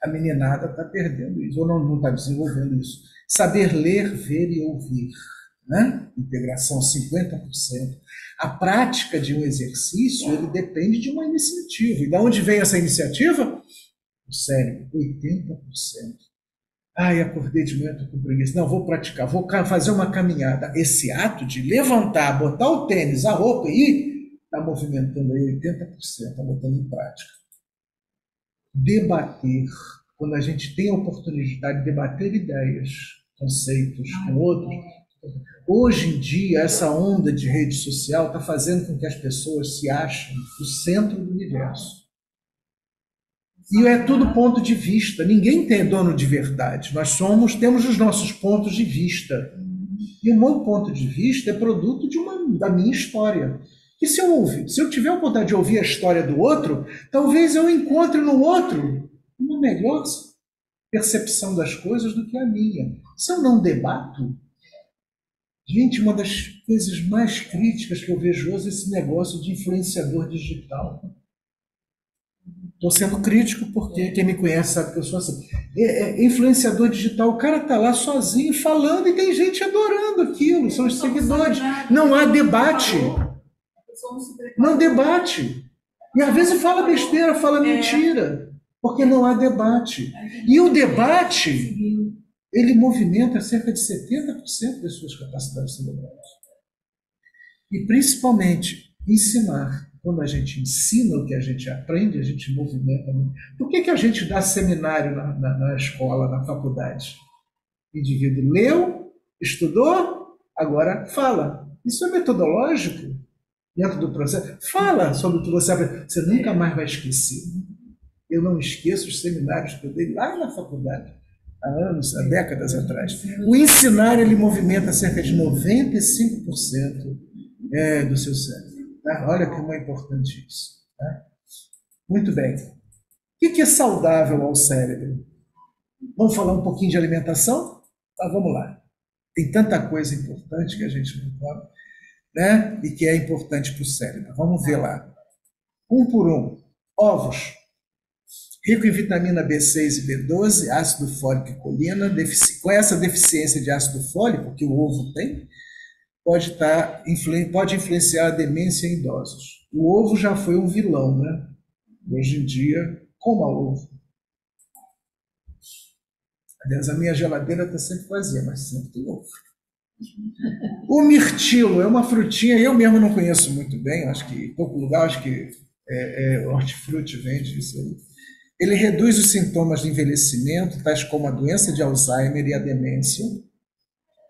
a meninada está perdendo isso, ou não está desenvolvendo isso. Saber ler, ver e ouvir. Né? Integração 50%. A prática de um exercício ele depende de uma iniciativa. E de onde vem essa iniciativa? O cérebro, 80%. Ai, acordei de manhã, estou com preguiça. Não, vou praticar, vou fazer uma caminhada. Esse ato de levantar, botar o tênis, a roupa e ir, está movimentando aí 80%, está botando em prática. Debater, quando a gente tem a oportunidade de debater ideias, conceitos com outros. Hoje em dia, essa onda de rede social está fazendo com que as pessoas se achem o centro do universo. E é tudo ponto de vista. Ninguém tem dono de verdade. Nós temos os nossos pontos de vista. E o meu ponto de vista é produto da minha história. E se eu tiver a vontade de ouvir a história do outro, talvez eu encontre no outro uma melhor percepção das coisas do que a minha. Se eu não debato, gente, uma das coisas mais críticas que eu vejo hoje é esse negócio de influenciador digital. Estou sendo crítico porque quem me conhece sabe que eu sou assim. Influenciador digital, o cara está lá sozinho falando e tem gente adorando aquilo, são os seguidores. Não há debate. Não debate. E às vezes fala besteira, fala mentira, porque não há debate. E o debate ele movimenta cerca de 70% das suas capacidades cerebrais. E, principalmente, ensinar. Quando a gente ensina o que a gente aprende, a gente movimenta muito. Por que a gente dá seminário na escola, na faculdade? O indivíduo leu, estudou, agora fala. Isso é metodológico dentro do processo. Fala sobre o que você aprende. Você nunca mais vai esquecer. Eu não esqueço os seminários que eu dei lá na faculdade, há anos, há décadas atrás. O ensinar, ele movimenta cerca de 95% do seu cérebro. Tá? Olha como é importante isso. Tá? Muito bem. O que é saudável ao cérebro? Vamos falar um pouquinho de alimentação? Tá, vamos lá. Tem tanta coisa importante que a gente não come, né? E que é importante para o cérebro. Vamos ver lá. Um por um. Ovos. Rico em vitamina B6 e B12, ácido fólico e colina. Com essa deficiência de ácido fólico que o ovo tem, pode influenciar a demência em idosos. O ovo já foi um vilão, né? Hoje em dia, coma ovo. Aliás, a minha geladeira está sempre vazia, mas sempre tem ovo. O mirtilo é uma frutinha, eu mesmo não conheço muito bem, acho que em pouco lugar, acho que Hortifruti vende isso aí. Ele reduz os sintomas de envelhecimento, tais como a doença de Alzheimer e a demência.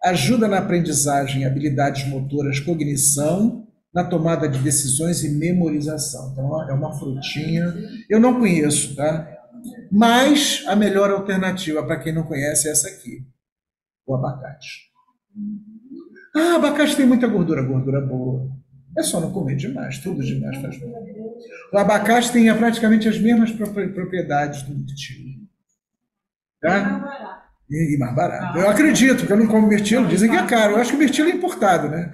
Ajuda na aprendizagem, habilidades motoras, cognição, na tomada de decisões e memorização. Então, é uma frutinha. Eu não conheço, tá? Mas a melhor alternativa para quem não conhece é essa aqui, o abacate. Ah, abacate tem muita gordura, gordura boa. É só não comer demais, tudo demais faz mal. O abacate tem praticamente as mesmas propriedades do mirtilo. Tá? E mais barato. Eu acredito, porque eu não como mirtilo, dizem que é caro. Eu acho que o mirtilo é importado, né?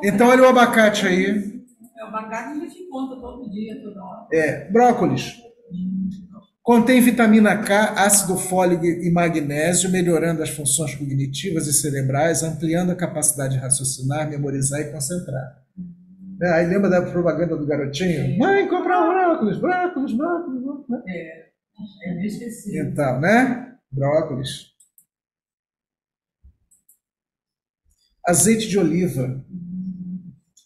Então, olha o abacate aí. O abacate a gente encontra todo dia, toda hora. Brócolis. Contém vitamina K, ácido fólico e magnésio, melhorando as funções cognitivas e cerebrais, ampliando a capacidade de raciocinar, memorizar e concentrar. Aí lembra da propaganda do garotinho? Mãe, compra brócolis, brócolis, brócolis, brócolis. É inesquecível. Então, né? Brócolis. Azeite de oliva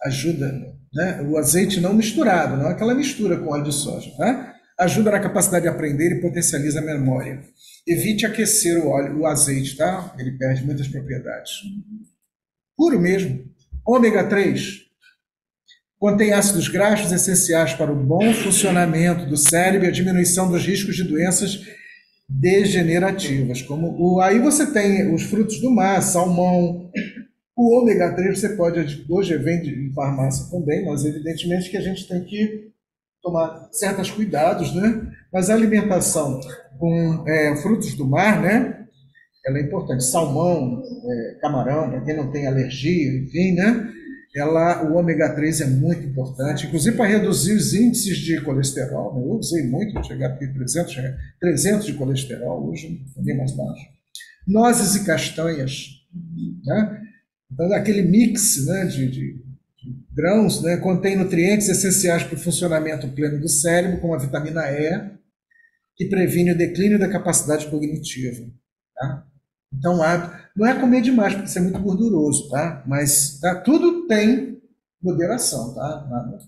ajuda, né? O azeite não misturado, não é aquela mistura com óleo de soja, tá? Ajuda na capacidade de aprender e potencializa a memória. Evite aquecer o azeite, tá? Ele perde muitas propriedades. Puro mesmo. Ômega 3 contém ácidos graxos essenciais para o bom funcionamento do cérebro e a diminuição dos riscos de doenças degenerativas. Aí você tem os frutos do mar, salmão. O ômega 3 você pode, hoje vende em farmácia também, mas evidentemente que a gente tem que tomar certos cuidados, né? Mas a alimentação com frutos do mar, né? Ela é importante. Salmão, camarão, para quem não tem alergia, enfim, né? O ômega 3 é muito importante, inclusive para reduzir os índices de colesterol. Né? Eu usei muito, chegar aqui 300 de colesterol, hoje é bem mais baixo. Nozes e castanhas, né? Então, aquele mix, né, de grãos, né, contém nutrientes essenciais para o funcionamento pleno do cérebro, como a vitamina E, que previne o declínio da capacidade cognitiva. Tá? Então, não é comer demais, porque isso é muito gorduroso, tá? Mas tudo tem moderação, tá? Nada.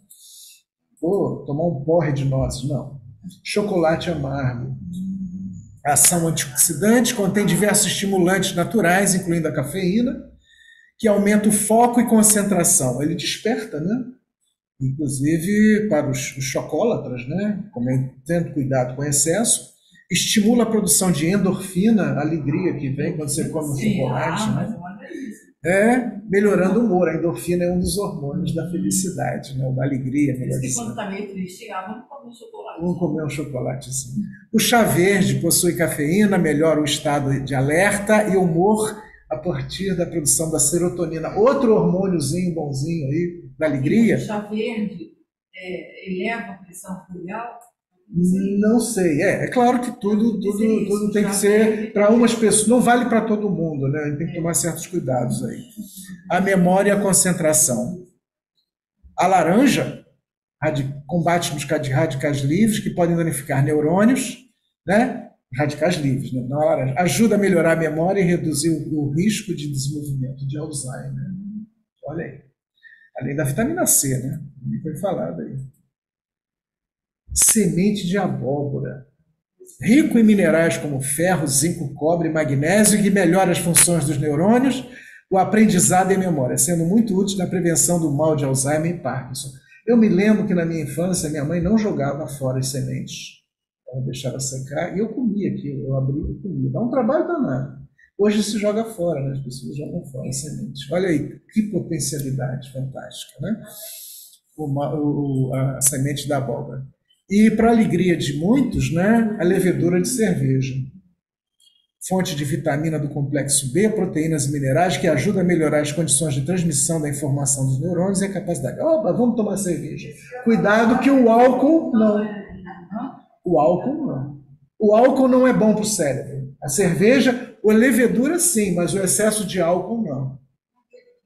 Vou tomar um porre de nozes, não. Chocolate amargo. Ação antioxidante, contém diversos estimulantes naturais, incluindo a cafeína, que aumenta o foco e concentração. Ele desperta, né? Inclusive para os chocólatras, né? Tendo cuidado com excesso, estimula a produção de endorfina, alegria que vem quando você come um chocolate, né? Melhorando o humor. A endorfina é um dos hormônios da felicidade, né? Da alegria. Quando está meio triste, vamos comer um chocolate. Vamos comer um chocolatezinho. O chá verde possui cafeína, melhora o estado de alerta e humor a partir da produção da serotonina. Outro hormôniozinho bonzinho aí, da alegria. O chá verde eleva a pressão arterial? Não sei. É claro que tudo tem que ser para umas pessoas. Não vale para todo mundo, né? A gente tem que tomar certos cuidados aí. A memória e a concentração. A laranja combate os radicais livres que podem danificar neurônios, né? Radicais livres, né? Na hora, ajuda a melhorar a memória e reduzir o risco de desenvolvimento de Alzheimer. Olha aí. Além da vitamina C, né? Foi falado aí. Semente de abóbora. Rico em minerais como ferro, zinco, cobre, magnésio, que melhora as funções dos neurônios, o aprendizado e a memória, sendo muito útil na prevenção do mal de Alzheimer e Parkinson. Eu me lembro que na minha infância minha mãe não jogava fora as sementes. Ela deixava secar e eu comia aquilo, eu abria e comia. Dá um trabalho danado. Hoje se joga fora, né? As pessoas jogam fora as sementes. Olha aí, que potencialidade fantástica, né? A semente da abóbora. E, para a alegria de muitos, né, a levedura de cerveja. Fonte de vitamina do complexo B, proteínas e minerais que ajudam a melhorar as condições de transmissão da informação dos neurônios e a capacidade. Opa, vamos tomar cerveja. Cuidado que o álcool não. O álcool não. O álcool não é bom para o cérebro. A cerveja, a levedura sim, mas o excesso de álcool não.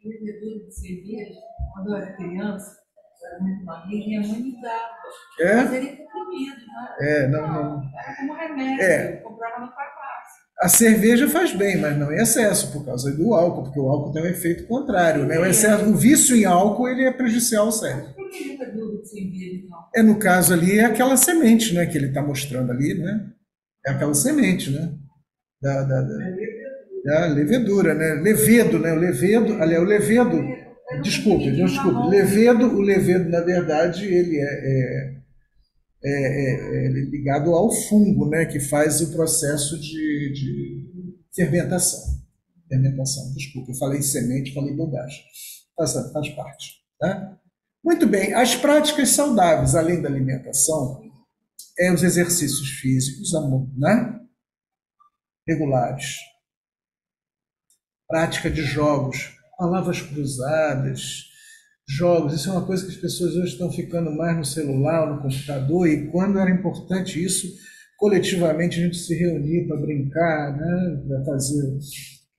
Levedura de cerveja, quando eu era criança, eu era muito magrinha, minha mãe me dava. É? Mas ele comprimido, né? Não. Era como remédio, eu comprava na farmácia. A cerveja faz bem, mas não em excesso, por causa do álcool, porque o álcool tem um efeito contrário, né? O vício em álcool ele é prejudicial ao cérebro. Por que levedura de cerveja, então? No caso ali, é aquela semente, né, que ele está mostrando ali, né? É aquela semente, né? Da levedura, né? Levedo, né? O levedo, desculpe. O levedo, na verdade, ele é ligado ao fungo, né, que faz o processo de fermentação. Desculpa, eu falei semente, falei bobagem. Faz parte. Tá? Muito bem, as práticas saudáveis, além da alimentação, os exercícios físicos, né, regulares. Prática de jogos, palavras cruzadas, jogos, isso é uma coisa que as pessoas hoje estão ficando mais no celular, no computador, e quando era importante isso, coletivamente a gente se reunir para brincar, né, para fazer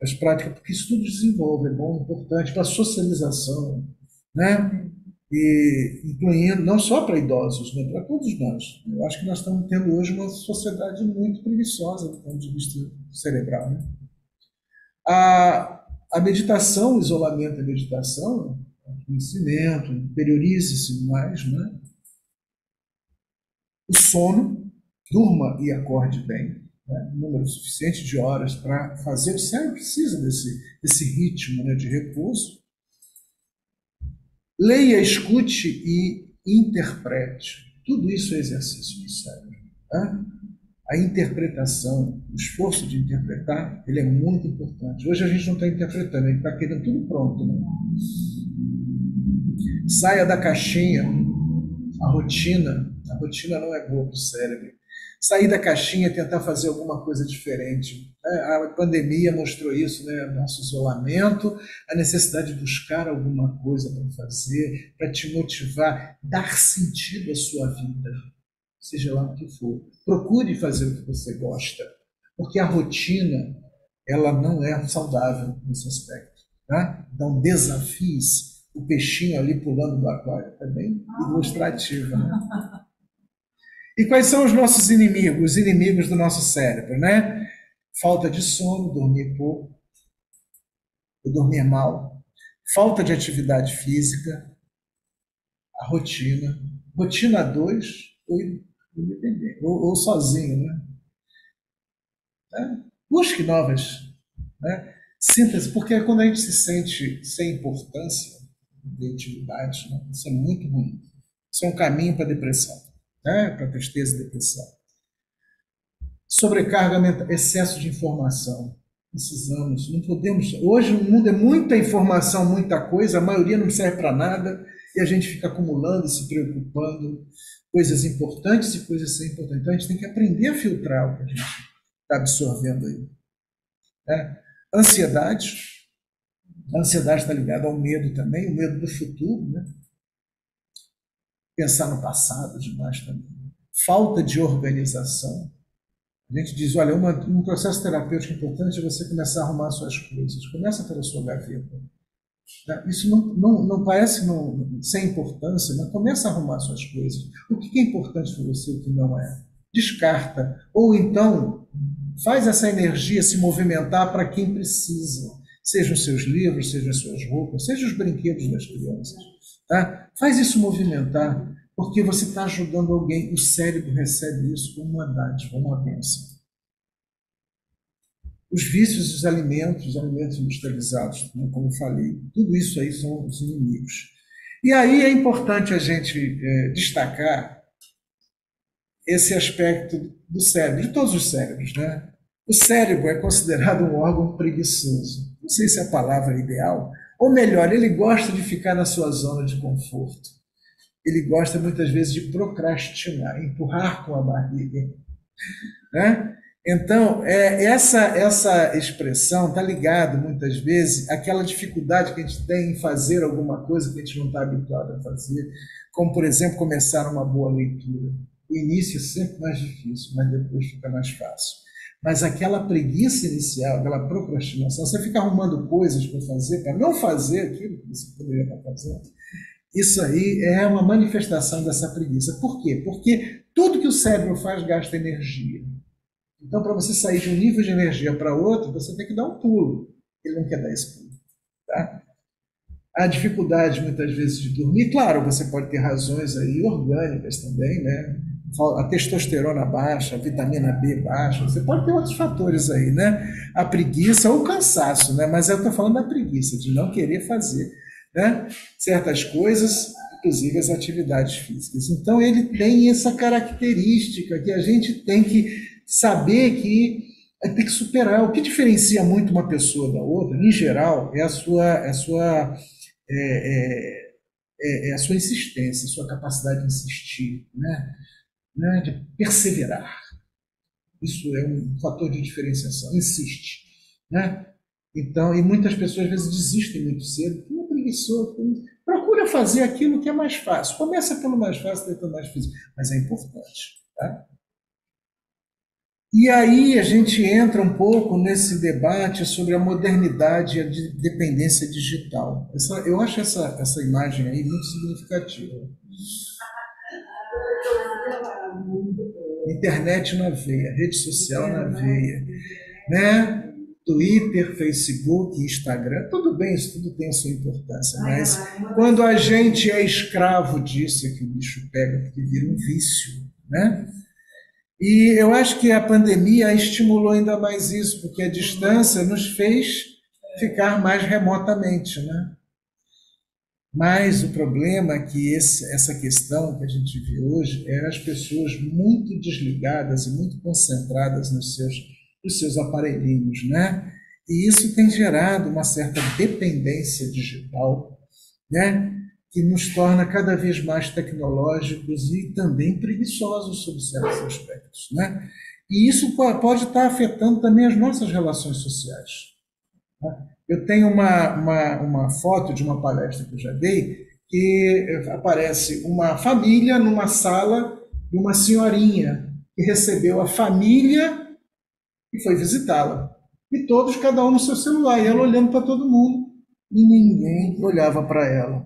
as práticas, porque isso tudo desenvolve, é bom, importante para a socialização, né, e incluindo, não só para idosos, né, para todos nós. Eu acho que nós estamos tendo hoje uma sociedade muito preguiçosa do ponto de vista cerebral, né. A meditação, o isolamento da meditação, conhecimento, interiorize-se mais, né? O sono, durma e acorde bem, né? Número suficiente de horas para fazer. O cérebro precisa desse ritmo, né, de repouso. Leia, escute e interprete. Tudo isso é exercício do cérebro. Tá? A interpretação, o esforço de interpretar, ele é muito importante. Hoje a gente não está interpretando, a gente está querendo tudo pronto. Né? Saia da caixinha, a rotina não é boa para o cérebro. Sair da caixinha e tentar fazer alguma coisa diferente. A pandemia mostrou isso, né? Nosso isolamento, a necessidade de buscar alguma coisa para fazer, para te motivar, dar sentido à sua vida, seja lá o que for. Procure fazer o que você gosta, porque a rotina ela não é saudável nesse aspecto. Tá? Então, desafie-se. O peixinho ali pulando do aquário, é bem ilustrativo, né? E quais são os nossos inimigos? Os inimigos do nosso cérebro, né? Falta de sono, dormir pouco, dormir mal, falta de atividade física, a rotina, rotina 2, ou sozinho, né? Busque novas, né? Sinta-se, porque quando a gente se sente sem importância de atividade, né? Isso é muito ruim. Isso é um caminho para a depressão, né? Para a tristeza e depressão. Sobrecarga mental, excesso de informação. Precisamos, não podemos. Hoje o mundo é muita informação, muita coisa, a maioria não serve para nada e a gente fica acumulando, se preocupando, coisas importantes e coisas sem importantes. Então a gente tem que aprender a filtrar o que a gente está absorvendo aí. Né? Ansiedade. A ansiedade está ligada ao medo também, o medo do futuro, né? Pensar no passado demais também. Falta de organização. A gente diz, olha, um processo terapêutico importante é você começar a arrumar suas coisas. Começa pela sua gaveta. Isso não parece sem importância, mas começa a arrumar suas coisas. O que é importante para você e o que não é? descarta. Ou então, faz essa energia se movimentar para quem precisa. Sejam os seus livros, sejam as suas roupas, sejam os brinquedos das crianças. Tá? Faz isso movimentar, porque você está ajudando alguém. O cérebro recebe isso como uma dádiva, uma bênção. Os vícios dos alimentos industrializados, né, como eu falei, tudo isso aí são os inimigos. E aí é importante a gente destacar esse aspecto do cérebro, de todos os cérebros, né? O cérebro é considerado um órgão preguiçoso. Não sei se é a palavra ideal, ou melhor, ele gosta de ficar na sua zona de conforto. Ele gosta muitas vezes de procrastinar, empurrar com a barriga, né? Então, essa expressão está ligada, muitas vezes, àquela dificuldade que a gente tem em fazer alguma coisa que a gente não está habituado a fazer, como, por exemplo, começar uma boa leitura. O início é sempre mais difícil, mas depois fica mais fácil. Mas aquela preguiça inicial, aquela procrastinação, você fica arrumando coisas para fazer, para não fazer aquilo que você poderia estar fazendo, isso aí é uma manifestação dessa preguiça. Por quê? Porque tudo que o cérebro faz gasta energia. Então, para você sair de um nível de energia para outro, você tem que dar um pulo. Ele não quer dar esse pulo. Tá? A dificuldade, muitas vezes, de dormir, claro, você pode ter razões aí orgânicas também, né? A testosterona baixa, a vitamina B baixa, você pode ter outros fatores aí, né? A preguiça ou o cansaço, né? Mas eu estou falando da preguiça, de não querer fazer, né, certas coisas, inclusive as atividades físicas. Então, ele tem essa característica que a gente tem que saber que tem que superar. O que diferencia muito uma pessoa da outra, em geral, é a sua insistência, a sua capacidade de insistir, né, de perseverar. Isso é um fator de diferenciação. Insiste, né? Então, e muitas pessoas às vezes desistem muito cedo, porque é preguiçoso. Procura fazer aquilo que é mais fácil. Começa pelo mais fácil, tentando mais difícil, mas é importante, tá? E aí a gente entra um pouco nesse debate sobre a modernidade e a dependência digital. Eu acho essa imagem aí muito significativa. Internet na veia, rede social na veia, né? Twitter, Facebook, Instagram, tudo bem, isso tudo tem a sua importância, mas quando a gente é escravo disso, é que o bicho pega, porque vira um vício, né? E eu acho que a pandemia estimulou ainda mais isso, porque a distância nos fez ficar mais remotamente, né? Mas o problema é que essa questão que a gente vê hoje é as pessoas muito desligadas e muito concentradas nos seus aparelhinhos, né? E isso tem gerado uma certa dependência digital, né? Que nos torna cada vez mais tecnológicos e também preguiçosos sob certos aspectos, né? E isso pode estar afetando também as nossas relações sociais, né? Eu tenho uma foto de uma palestra que eu já dei, que aparece uma família numa sala e uma senhorinha que recebeu a família e foi visitá-la. E todos, cada um no seu celular, e ela olhando para todo mundo, e ninguém olhava para ela.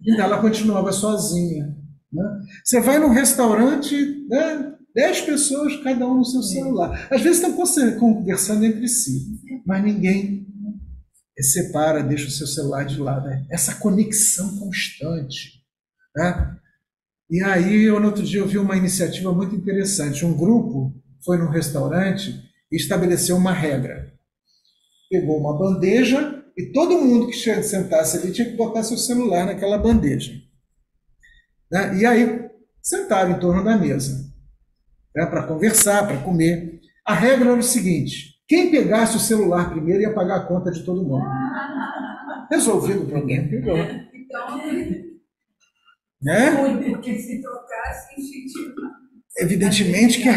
E ela continuava sozinha, né? Você vai num restaurante, né, 10 pessoas, cada um no seu celular. Às vezes estão conversando entre si, mas ninguém separa, deixa o seu celular de lado. Né? Essa conexão constante, né? E aí, no outro dia, eu vi uma iniciativa muito interessante. Um grupo foi num restaurante e estabeleceu uma regra. Pegou uma bandeja e todo mundo que sentasse ali tinha que botar seu celular naquela bandeja, né? E aí, sentaram em torno da mesa, né, para conversar, para comer. A regra era o seguinte: quem pegasse o celular primeiro ia pagar a conta de todo mundo. Resolvido o problema, pegou. Né? Porque se trocasse, Evidentemente que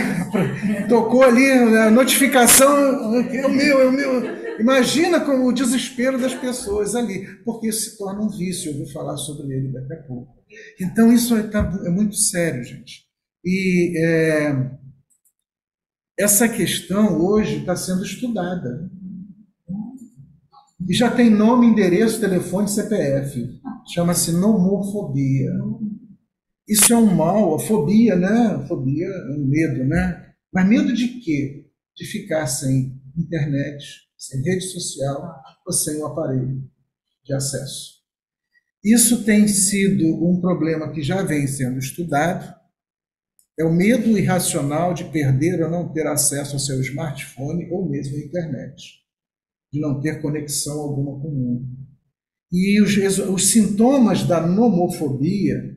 tocou ali a notificação, é o meu. Imagina como o desespero das pessoas ali, porque isso se torna um vício, eu vou falar sobre ele daqui a pouco. Então isso é muito sério, gente. E essa questão hoje está sendo estudada. E já tem nome, endereço, telefone, CPF. Chama-se nomofobia. Isso é um mal, a fobia, né? A fobia é um medo, né? Mas medo de quê? De ficar sem internet, sem rede social ou sem um aparelho de acesso. Isso tem sido um problema que já vem sendo estudado. É o medo irracional de perder ou não ter acesso ao seu smartphone ou mesmo à internet, de não ter conexão alguma com o mundo. E os sintomas da nomofobia,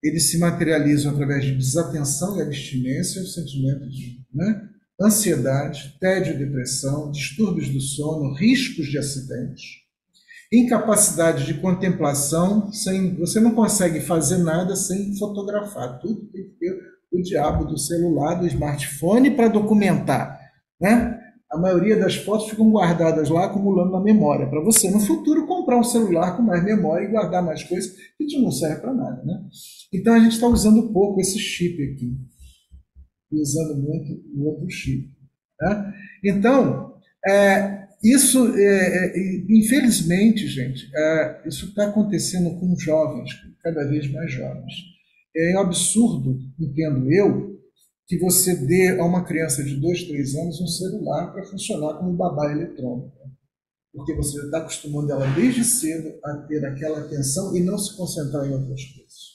eles se materializam através de desatenção e abstinência, sentimentos de, né, ansiedade, tédio e depressão, distúrbios do sono, riscos de acidentes, incapacidade de contemplação, você não consegue fazer nada sem fotografar, tudo tem que ter o diabo do celular, do smartphone para documentar, né? A maioria das fotos ficam guardadas lá, acumulando na memória, para você no futuro comprar um celular com mais memória e guardar mais coisas que não serve para nada, né? Então a gente está usando pouco esse chip aqui, e usando muito o outro chip, né? Então, isso, infelizmente, gente, isso está acontecendo com jovens, cada vez mais jovens. É um absurdo, entendo eu, que você dê a uma criança de 2, 3 anos um celular para funcionar como babá eletrônica. Porque você está acostumando ela desde cedo a ter aquela atenção e não se concentrar em outras coisas.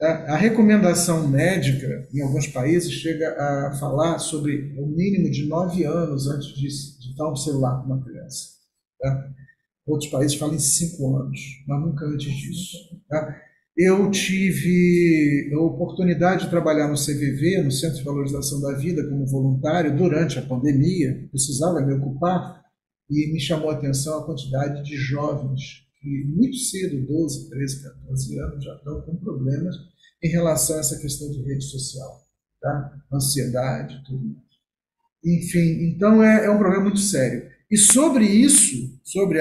A recomendação médica, em alguns países, chega a falar sobre o mínimo de 9 anos antes de dar um celular para uma criança. Tá? Outros países falam em 5 anos, mas nunca antes disso. Tá? Eu tive a oportunidade de trabalhar no CVV, no Centro de Valorização da Vida, como voluntário durante a pandemia, precisava me ocupar, e me chamou a atenção a quantidade de jovens que muito cedo, 12, 13, 14 anos, já estão com problemas em relação a essa questão de rede social, tá? Ansiedade, tudo mais. Enfim, então é um problema muito sério. E sobre isso, sobre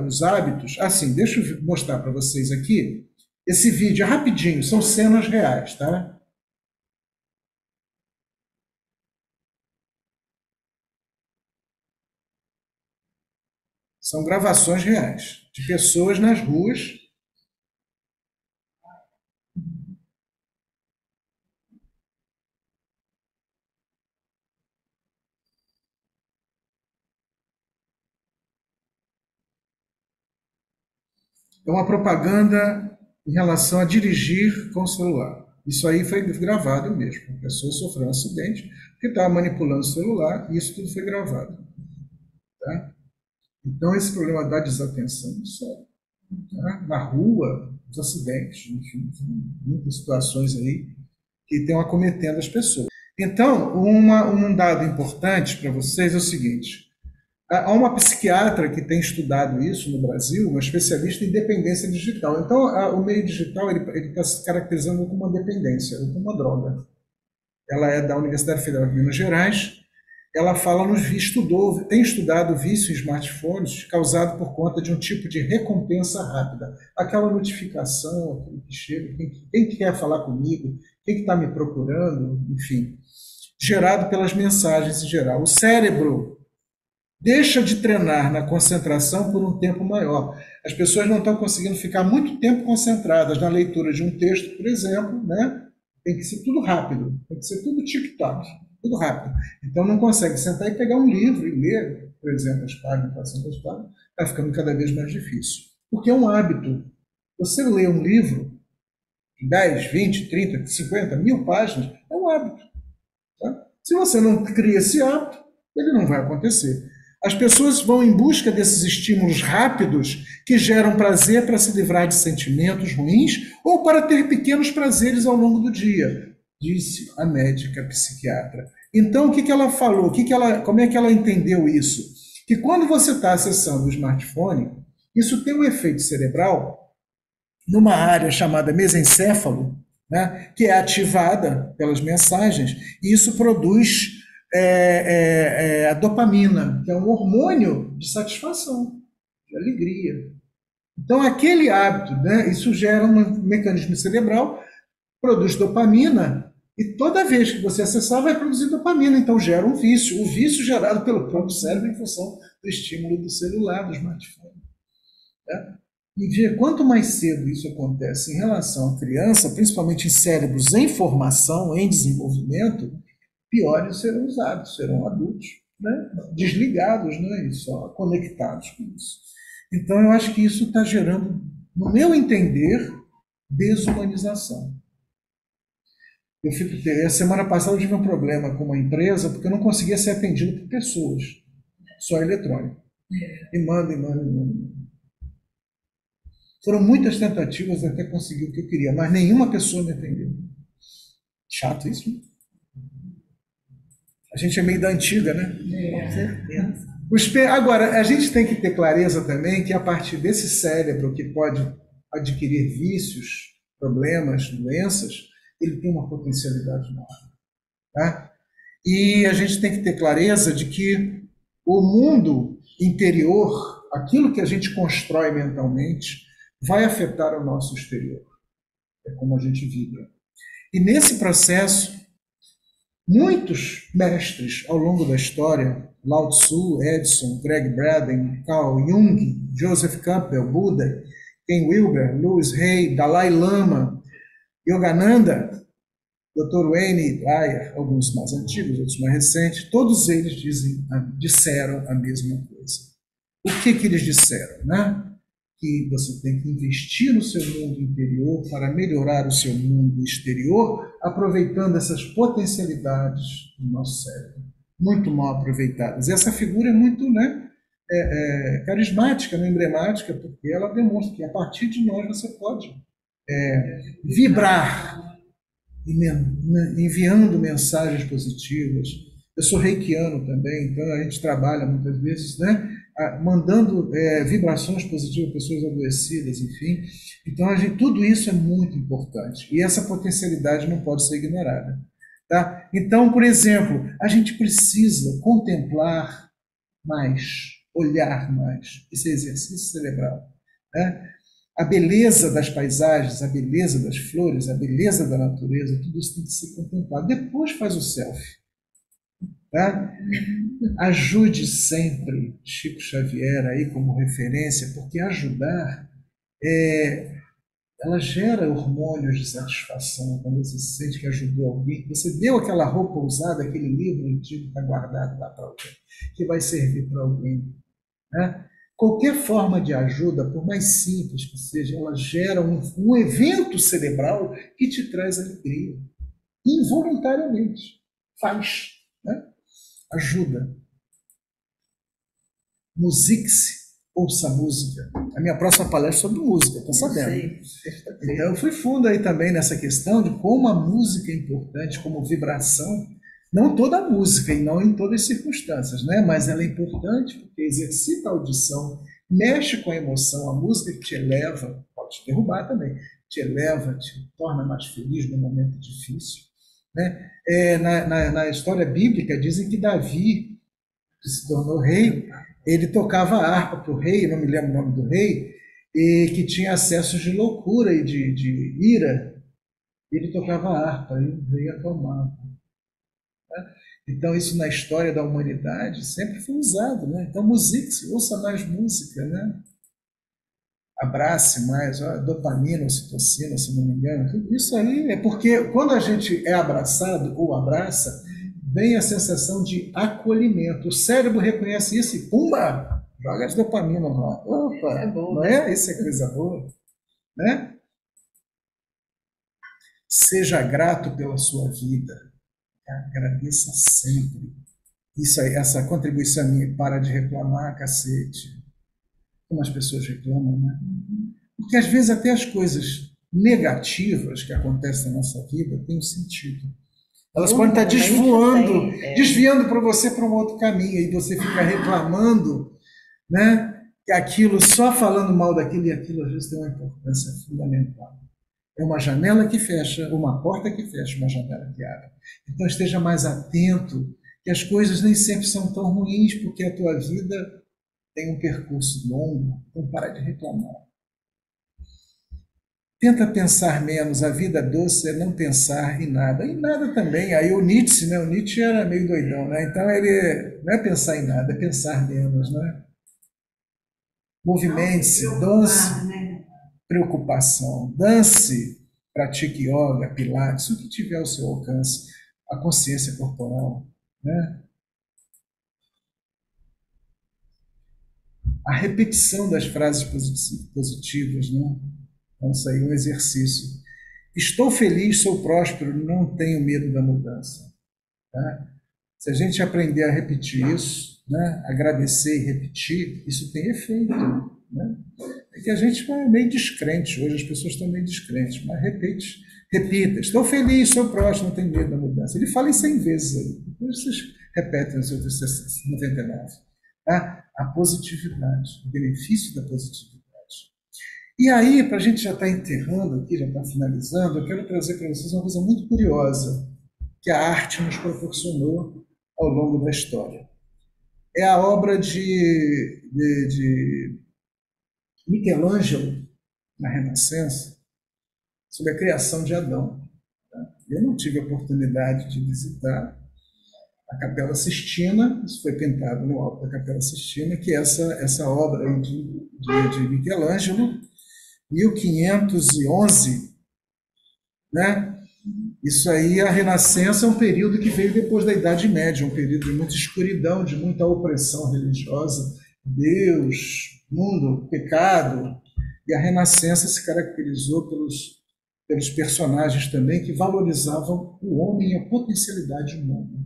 os hábitos, assim, deixa eu mostrar para vocês aqui. Esse vídeo é rapidinho, são cenas reais, tá? São gravações reais de pessoas nas ruas. É uma propaganda em relação a dirigir com o celular. Isso aí foi gravado mesmo. A pessoa sofreu um acidente porque estava manipulando o celular e isso tudo foi gravado. Tá? Então, esse problema da desatenção, tá? Na rua, os acidentes, enfim, muitas situações aí que estão acometendo as pessoas. Então, um dado importante para vocês é o seguinte: há uma psiquiatra que tem estudado isso no Brasil, uma especialista em dependência digital. Então, o meio digital ele está se caracterizando como uma dependência, como uma droga. Ela é da Universidade Federal de Minas Gerais. Ela tem estudado vício em smartphones causado por conta de um tipo de recompensa rápida. Aquela notificação, aquilo que chega, quem quer falar comigo, quem está me procurando, enfim, gerado pelas mensagens em geral. O cérebro deixa de treinar na concentração por um tempo maior. As pessoas não estão conseguindo ficar muito tempo concentradas na leitura de um texto, por exemplo, né? Tem que ser tudo rápido, tem que ser tudo tic-tac, tudo rápido. Então não consegue sentar e pegar um livro e ler, por exemplo, as páginas, passando as páginas, está ficando cada vez mais difícil. Porque é um hábito. Você lê um livro de 10, 20, 30, 50, 1000 páginas, é um hábito. Tá? Se você não cria esse hábito, ele não vai acontecer. As pessoas vão em busca desses estímulos rápidos que geram prazer para se livrar de sentimentos ruins ou para ter pequenos prazeres ao longo do dia, disse a médica psiquiatra. Então, o que ela falou? Como é que ela entendeu isso? Que quando você está acessando o smartphone, isso tem um efeito cerebral numa área chamada mesencéfalo, né, que é ativada pelas mensagens, e isso produz a dopamina, que é um hormônio de satisfação, de alegria. Então, aquele hábito, né, isso gera um mecanismo cerebral, produz dopamina, e toda vez que você acessar, vai produzir dopamina. Então, gera um vício. O vício gerado pelo próprio cérebro em função do estímulo do celular, do smartphone. Né? e ver quanto mais cedo isso acontece em relação à criança, principalmente em cérebros em formação, em desenvolvimento, piores serão os hábitos, serão adultos, né? Desligados, né? E só conectados com isso. Então, eu acho que isso está gerando, no meu entender, desumanização. A semana passada eu tive um problema com uma empresa porque eu não conseguia ser atendido por pessoas, só eletrônico. E manda, e manda, e manda. Foram muitas tentativas até conseguir o que eu queria, mas nenhuma pessoa me atendeu. Chato isso, né? A gente é meio da antiga, né? Com certeza. Agora, a gente tem que ter clareza também que a partir desse cérebro que pode adquirir vícios, problemas, doenças, ele tem uma potencialidade maior. Tá? E a gente tem que ter clareza de que o mundo interior, aquilo que a gente constrói mentalmente, vai afetar o nosso exterior. É como a gente vibra. E nesse processo, muitos mestres ao longo da história, Lao Tzu, Edison, Greg Braden, Carl Jung, Joseph Campbell, Buda, Ken Wilber, Louis Hay, Dalai Lama, Yogananda, Dr. Wayne Dyer, alguns mais antigos, outros mais recentes, todos eles disseram a mesma coisa. O que eles disseram? Né? Que você tem que investir no seu mundo interior para melhorar o seu mundo exterior, aproveitando essas potencialidades do nosso cérebro, muito mal aproveitadas. E essa figura é muito carismática, emblemática, porque ela demonstra que a partir de nós você pode vibrar, enviando mensagens positivas. Eu sou reikiano também, então a gente trabalha muitas vezes, né, mandando vibrações positivas a pessoas adoecidas, enfim. Então, tudo isso é muito importante. E essa potencialidade não pode ser ignorada. Tá? Então, por exemplo, a gente precisa contemplar mais, olhar mais, esse exercício cerebral. Né? A beleza das paisagens, a beleza das flores, a beleza da natureza, tudo isso tem que ser contemplado. Depois faz o selfie. Tá? Ajude sempre Chico Xavier aí como referência, porque ajudar ela gera hormônios de satisfação quando você sente que ajudou alguém. Você deu aquela roupa usada, aquele livro antigo que está guardado lá para alguém, que vai servir para alguém. Né? Qualquer forma de ajuda, por mais simples que seja, ela gera um evento cerebral que te traz alegria. Involuntariamente. Faz. Né? Ajuda. Musique-se, ouça música. A minha próxima palestra é sobre música, está sabendo? Então, eu fui fundo aí também nessa questão de como a música é importante, como vibração. Não toda a música e não em todas as circunstâncias, né? Mas ela é importante porque exercita a audição, mexe com a emoção, a música que te eleva, pode te derrubar também, te eleva, te torna mais feliz num momento difícil. Né? Na história bíblica dizem que Davi, que se tornou rei, ele tocava a harpa para o rei, não me lembro o nome do rei, e que tinha acessos de loucura e de ira. Ele tocava a harpa e o rei acalmava. Então, isso na história da humanidade sempre foi usado. Né? Então, musique-se, ouça mais música, né? Abrace mais, dopamina, ocitocina, se não me engano. Isso aí é porque quando a gente é abraçado ou abraça, vem a sensação de acolhimento. O cérebro reconhece isso e, pumba, joga as dopaminas lá. Opa, É bom, não é? Isso é coisa boa. Né? Seja grato pela sua vida. Agradeça sempre. Isso aí, essa contribuição minha, para de reclamar, cacete. Como as pessoas reclamam, né? Porque às vezes até as coisas negativas que acontecem na nossa vida têm um sentido. Elas podem estar desviando para você para um outro caminho, e você fica reclamando, né? Que aquilo, só falando mal daquilo, e aquilo às vezes tem uma importância fundamental. É uma janela que fecha, uma porta que fecha, uma janela que abre. Então esteja mais atento, que as coisas nem sempre são tão ruins, porque a tua vida tem um percurso longo, então para de reclamar. Tenta pensar menos, a vida doce é não pensar em nada. Em nada também. Aí o Nietzsche, né? O Nietzsche era meio doidão, né? Então ele não é pensar em nada, é pensar menos, né? Movimente-se, dance. preocupação. Dance, pratique yoga, pilates, o que tiver ao seu alcance, a consciência corporal, né? A repetição das frases positivas, né? Então, isso aí é um exercício. Estou feliz, sou próspero, não tenho medo da mudança. Tá? Se a gente aprender a repetir isso, né? Agradecer e repetir, isso tem efeito. Né? É que a gente é meio descrente, hoje as pessoas estão meio descrentes, mas repita, estou feliz, sou próspero, não tenho medo da mudança. Ele fala em 100 vezes aí, depois vocês repetem os outros 99. Tá? A positividade, o benefício da positividade. E aí, para a gente já estar enterrando aqui, já estar finalizando, eu quero trazer para vocês uma coisa muito curiosa que a arte nos proporcionou ao longo da história. É a obra de Michelangelo, na Renascença, sobre a criação de Adão. Eu não tive a oportunidade de visitar a Capela Sistina, isso foi pintado no alto da Capela Sistina, que é essa obra de Michelangelo, 1511, né? Isso aí, a Renascença é um período que veio depois da Idade Média, um período de muita escuridão, de muita opressão religiosa, Deus, mundo, pecado. E a Renascença se caracterizou pelos personagens também que valorizavam o homem e a potencialidade humana.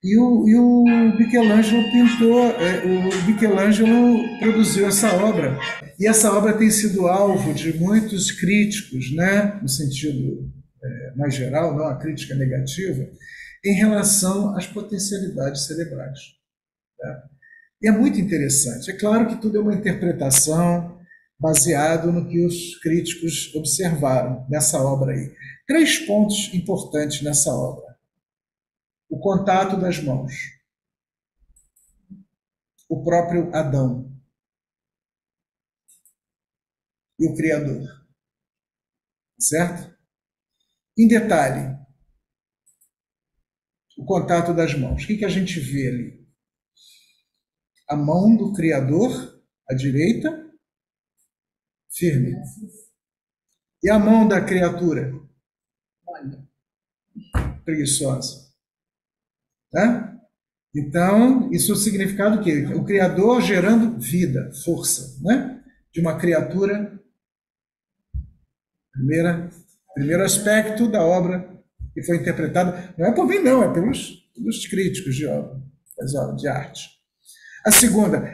E o Michelangelo o Michelangelo produziu essa obra. E essa obra tem sido alvo de muitos críticos, né, no sentido mais geral, não a crítica negativa, em relação às potencialidades cerebrais. Tá? E é muito interessante. É claro que tudo é uma interpretação baseado no que os críticos observaram nessa obra aí. 3 pontos importantes nessa obra. O contato das mãos. O próprio Adão. E o Criador. Certo? Em detalhe, o contato das mãos. O que a gente vê ali? A mão do Criador, à direita, firme. E a mão da criatura? Preguiçosa. Tá? Então, isso significa o quê? O Criador gerando vida, força, né? De uma criatura. Primeiro aspecto da obra que foi interpretada, não é por mim, não, é pelos críticos de obra, das obras de arte. A segunda,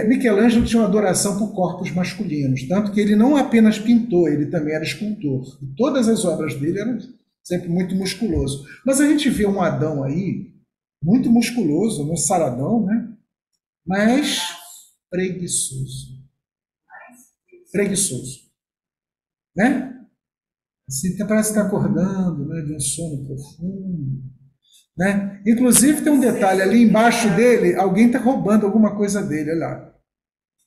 Michelangelo tinha uma adoração por corpos masculinos, tanto que ele não apenas pintou, ele também era escultor. E todas as obras dele eram sempre muito musculoso. Mas a gente vê um Adão aí, muito musculoso, um saradão, né? Mas preguiçoso. Preguiçoso. Né? Assim, parece que está acordando, né, de um sono profundo. Né? Inclusive, tem um detalhe ali embaixo dele, alguém está roubando alguma coisa dele, olha lá.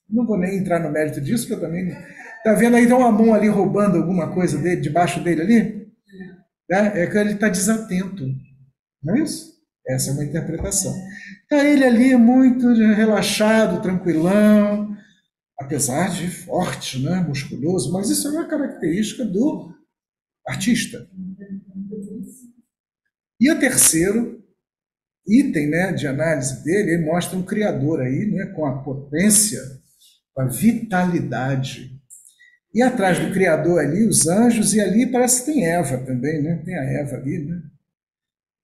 Não vou nem entrar no mérito disso, que eu também. Está vendo aí, tem uma mão ali roubando alguma coisa dele, debaixo dele ali? Né? É que ele está desatento. Não é isso? Essa é uma interpretação. Está ele ali muito relaxado, tranquilão, apesar de forte, né, musculoso, mas isso é uma característica do artista. E o terceiro item, né, de análise dele, ele mostra um criador aí, né, com a potência, com a vitalidade. E atrás do criador ali, os anjos, e ali parece que tem Eva também, né? Tem a Eva ali, né?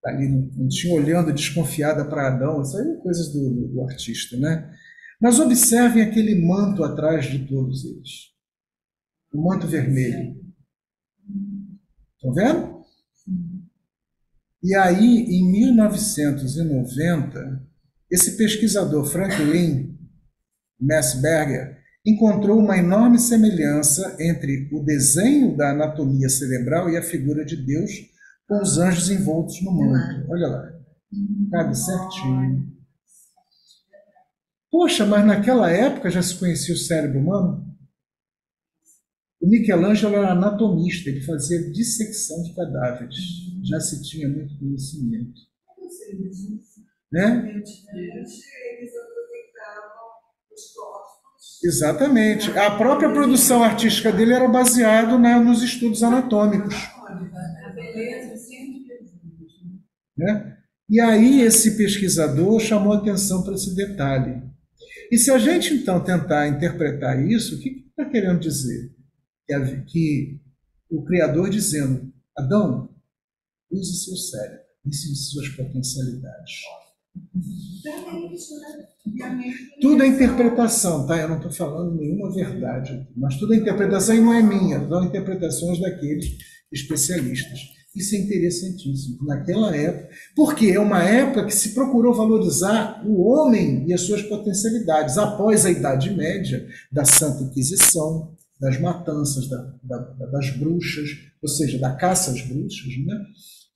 Tá ali não tinha olhando desconfiada para Adão, isso aí é coisas do artista, né? Mas observem aquele manto atrás de todos eles. O manto vermelho. Estão vendo? E aí, em 1990, esse pesquisador Franklin Messberger encontrou uma enorme semelhança entre o desenho da anatomia cerebral e a figura de Deus com os anjos envoltos no manto. Olha lá. Cabe certinho. Poxa, mas naquela época já se conhecia o cérebro humano? O Michelangelo era anatomista, ele fazia dissecção de cadáveres. Já se tinha muito conhecimento. Né? Exatamente. A própria produção artística dele era baseada nos estudos anatômicos, A beleza sempre presente. né? E aí esse pesquisador chamou atenção para esse detalhe. E se a gente, então, tentar interpretar isso, o que está querendo dizer? Que o Criador dizendo, Adão, use seu cérebro, use suas potencialidades. Tudo é interpretação, tá? Eu não estou falando nenhuma verdade, mas tudo é interpretação e não é minha, são interpretações daqueles especialistas. Isso é interessantíssimo. Naquela época, porque é uma época que se procurou valorizar o homem e as suas potencialidades, após a Idade Média, da Santa Inquisição, das matanças, das bruxas, ou seja, da caça às bruxas, né?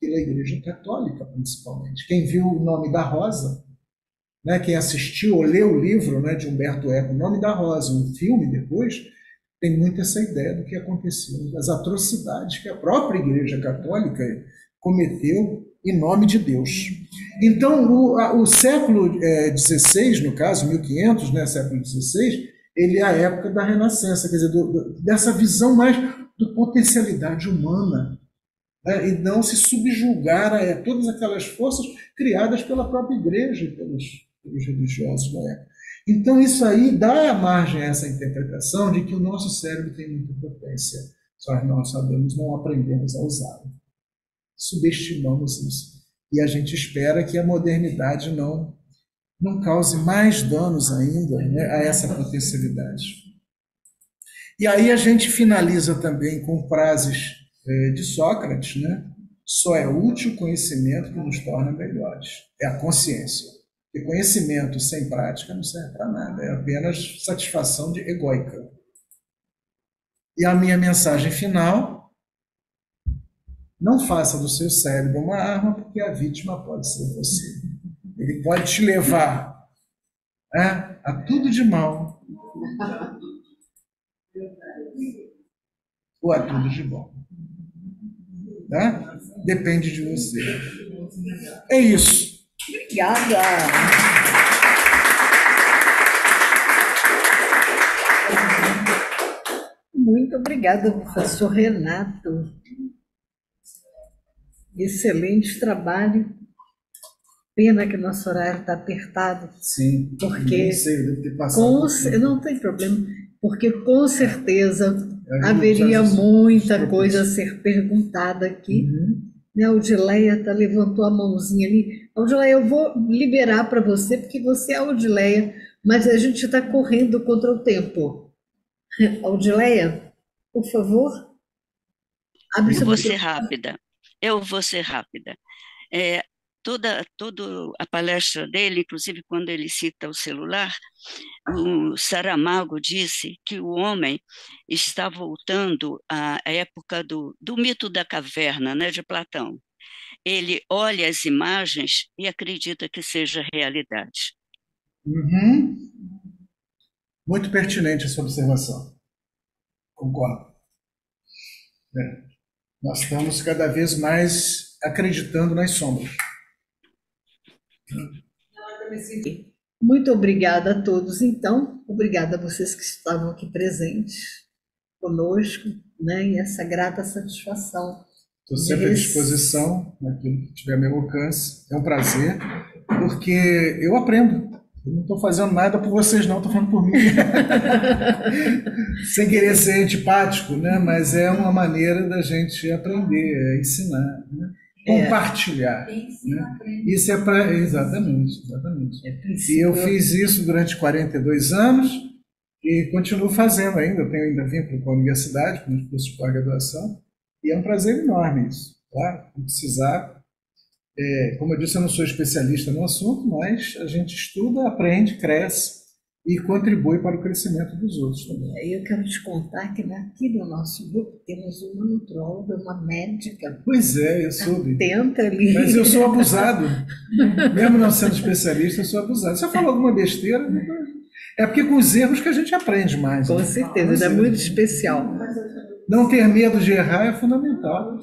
Pela Igreja Católica, principalmente. Quem viu O Nome da Rosa, né? Quem assistiu ou leu o livro, né, de Humberto Eco, O Nome da Rosa, um filme depois, tem muito essa ideia do que aconteceu, das atrocidades que a própria Igreja Católica cometeu em nome de Deus. Então, o século XVI, no caso, 1500, né, século XVI, ele é a época da Renascença, quer dizer, dessa visão mais de potencialidade humana, né, e não se subjugar a todas aquelas forças criadas pela própria Igreja e pelos religiosos da época. Então, isso aí dá margem a essa interpretação de que o nosso cérebro tem muita potência, só nós sabemos, não aprendemos a usá-lo. Subestimamos isso. E a gente espera que a modernidade não cause mais danos ainda, né, a essa potencialidade. E aí a gente finaliza também com frases de Sócrates, né? Só é útil o conhecimento que nos torna melhores. É a consciência. E conhecimento sem prática não serve para nada, é apenas satisfação egóica. E a minha mensagem final: não faça do seu cérebro uma arma, porque a vítima pode ser você. Ele pode te levar, né, a tudo de mal ou a tudo de bom. Tá? Depende de você. É isso. Obrigada. Muito obrigada, professor Renato. Excelente trabalho. Pena que nosso horário está apertado. Sim, porque não sei, deve ter passado. Não tem problema, porque com certeza haveria muita coisa a ser perguntada aqui. A Audileia levantou a mãozinha ali. Audileia, eu vou liberar para você, porque você é a Audileia, mas a gente está correndo contra o tempo. Audileia, por favor, abre seu microfone. Eu vou ser rápida. Toda a palestra dele, inclusive quando ele cita o celular, o Saramago disse que o homem está voltando à época do mito da caverna, né, de Platão. Ele olha as imagens e acredita que seja realidade. Muito pertinente essa observação. Concordo. Nós estamos cada vez mais acreditando nas sombras. Muito obrigada a todos, então. Obrigada a vocês que estavam aqui presentes conosco, né? E essa grata satisfação. Estou sempre à disposição, naquilo que tiver ao meu alcance. É um prazer, porque eu aprendo. Eu não estou fazendo nada por vocês, não, estou falando por mim. Sem querer ser antipático, né? Mas é uma maneira da gente aprender, ensinar, né? Compartilhar. Né? Isso é para. Exatamente. E eu fiz isso durante 42 anos e continuo fazendo ainda. Eu tenho ainda vínculo com a universidade, com os cursos de pós-graduação, e é um prazer enorme isso. Claro, não precisar. Como eu disse, eu não sou especialista no assunto, mas a gente estuda, aprende, cresce e contribui para o crescimento dos outros também. Eu quero te contar que aqui no nosso grupo temos uma nutróloga, uma médica. Pois é, eu soube. Atenta ali. Mas eu sou abusado. Mesmo não sendo especialista, eu sou abusado. Se eu falar alguma besteira, é porque com os erros que a gente aprende mais. Com certeza, é muito especial. Não ter medo de errar é fundamental.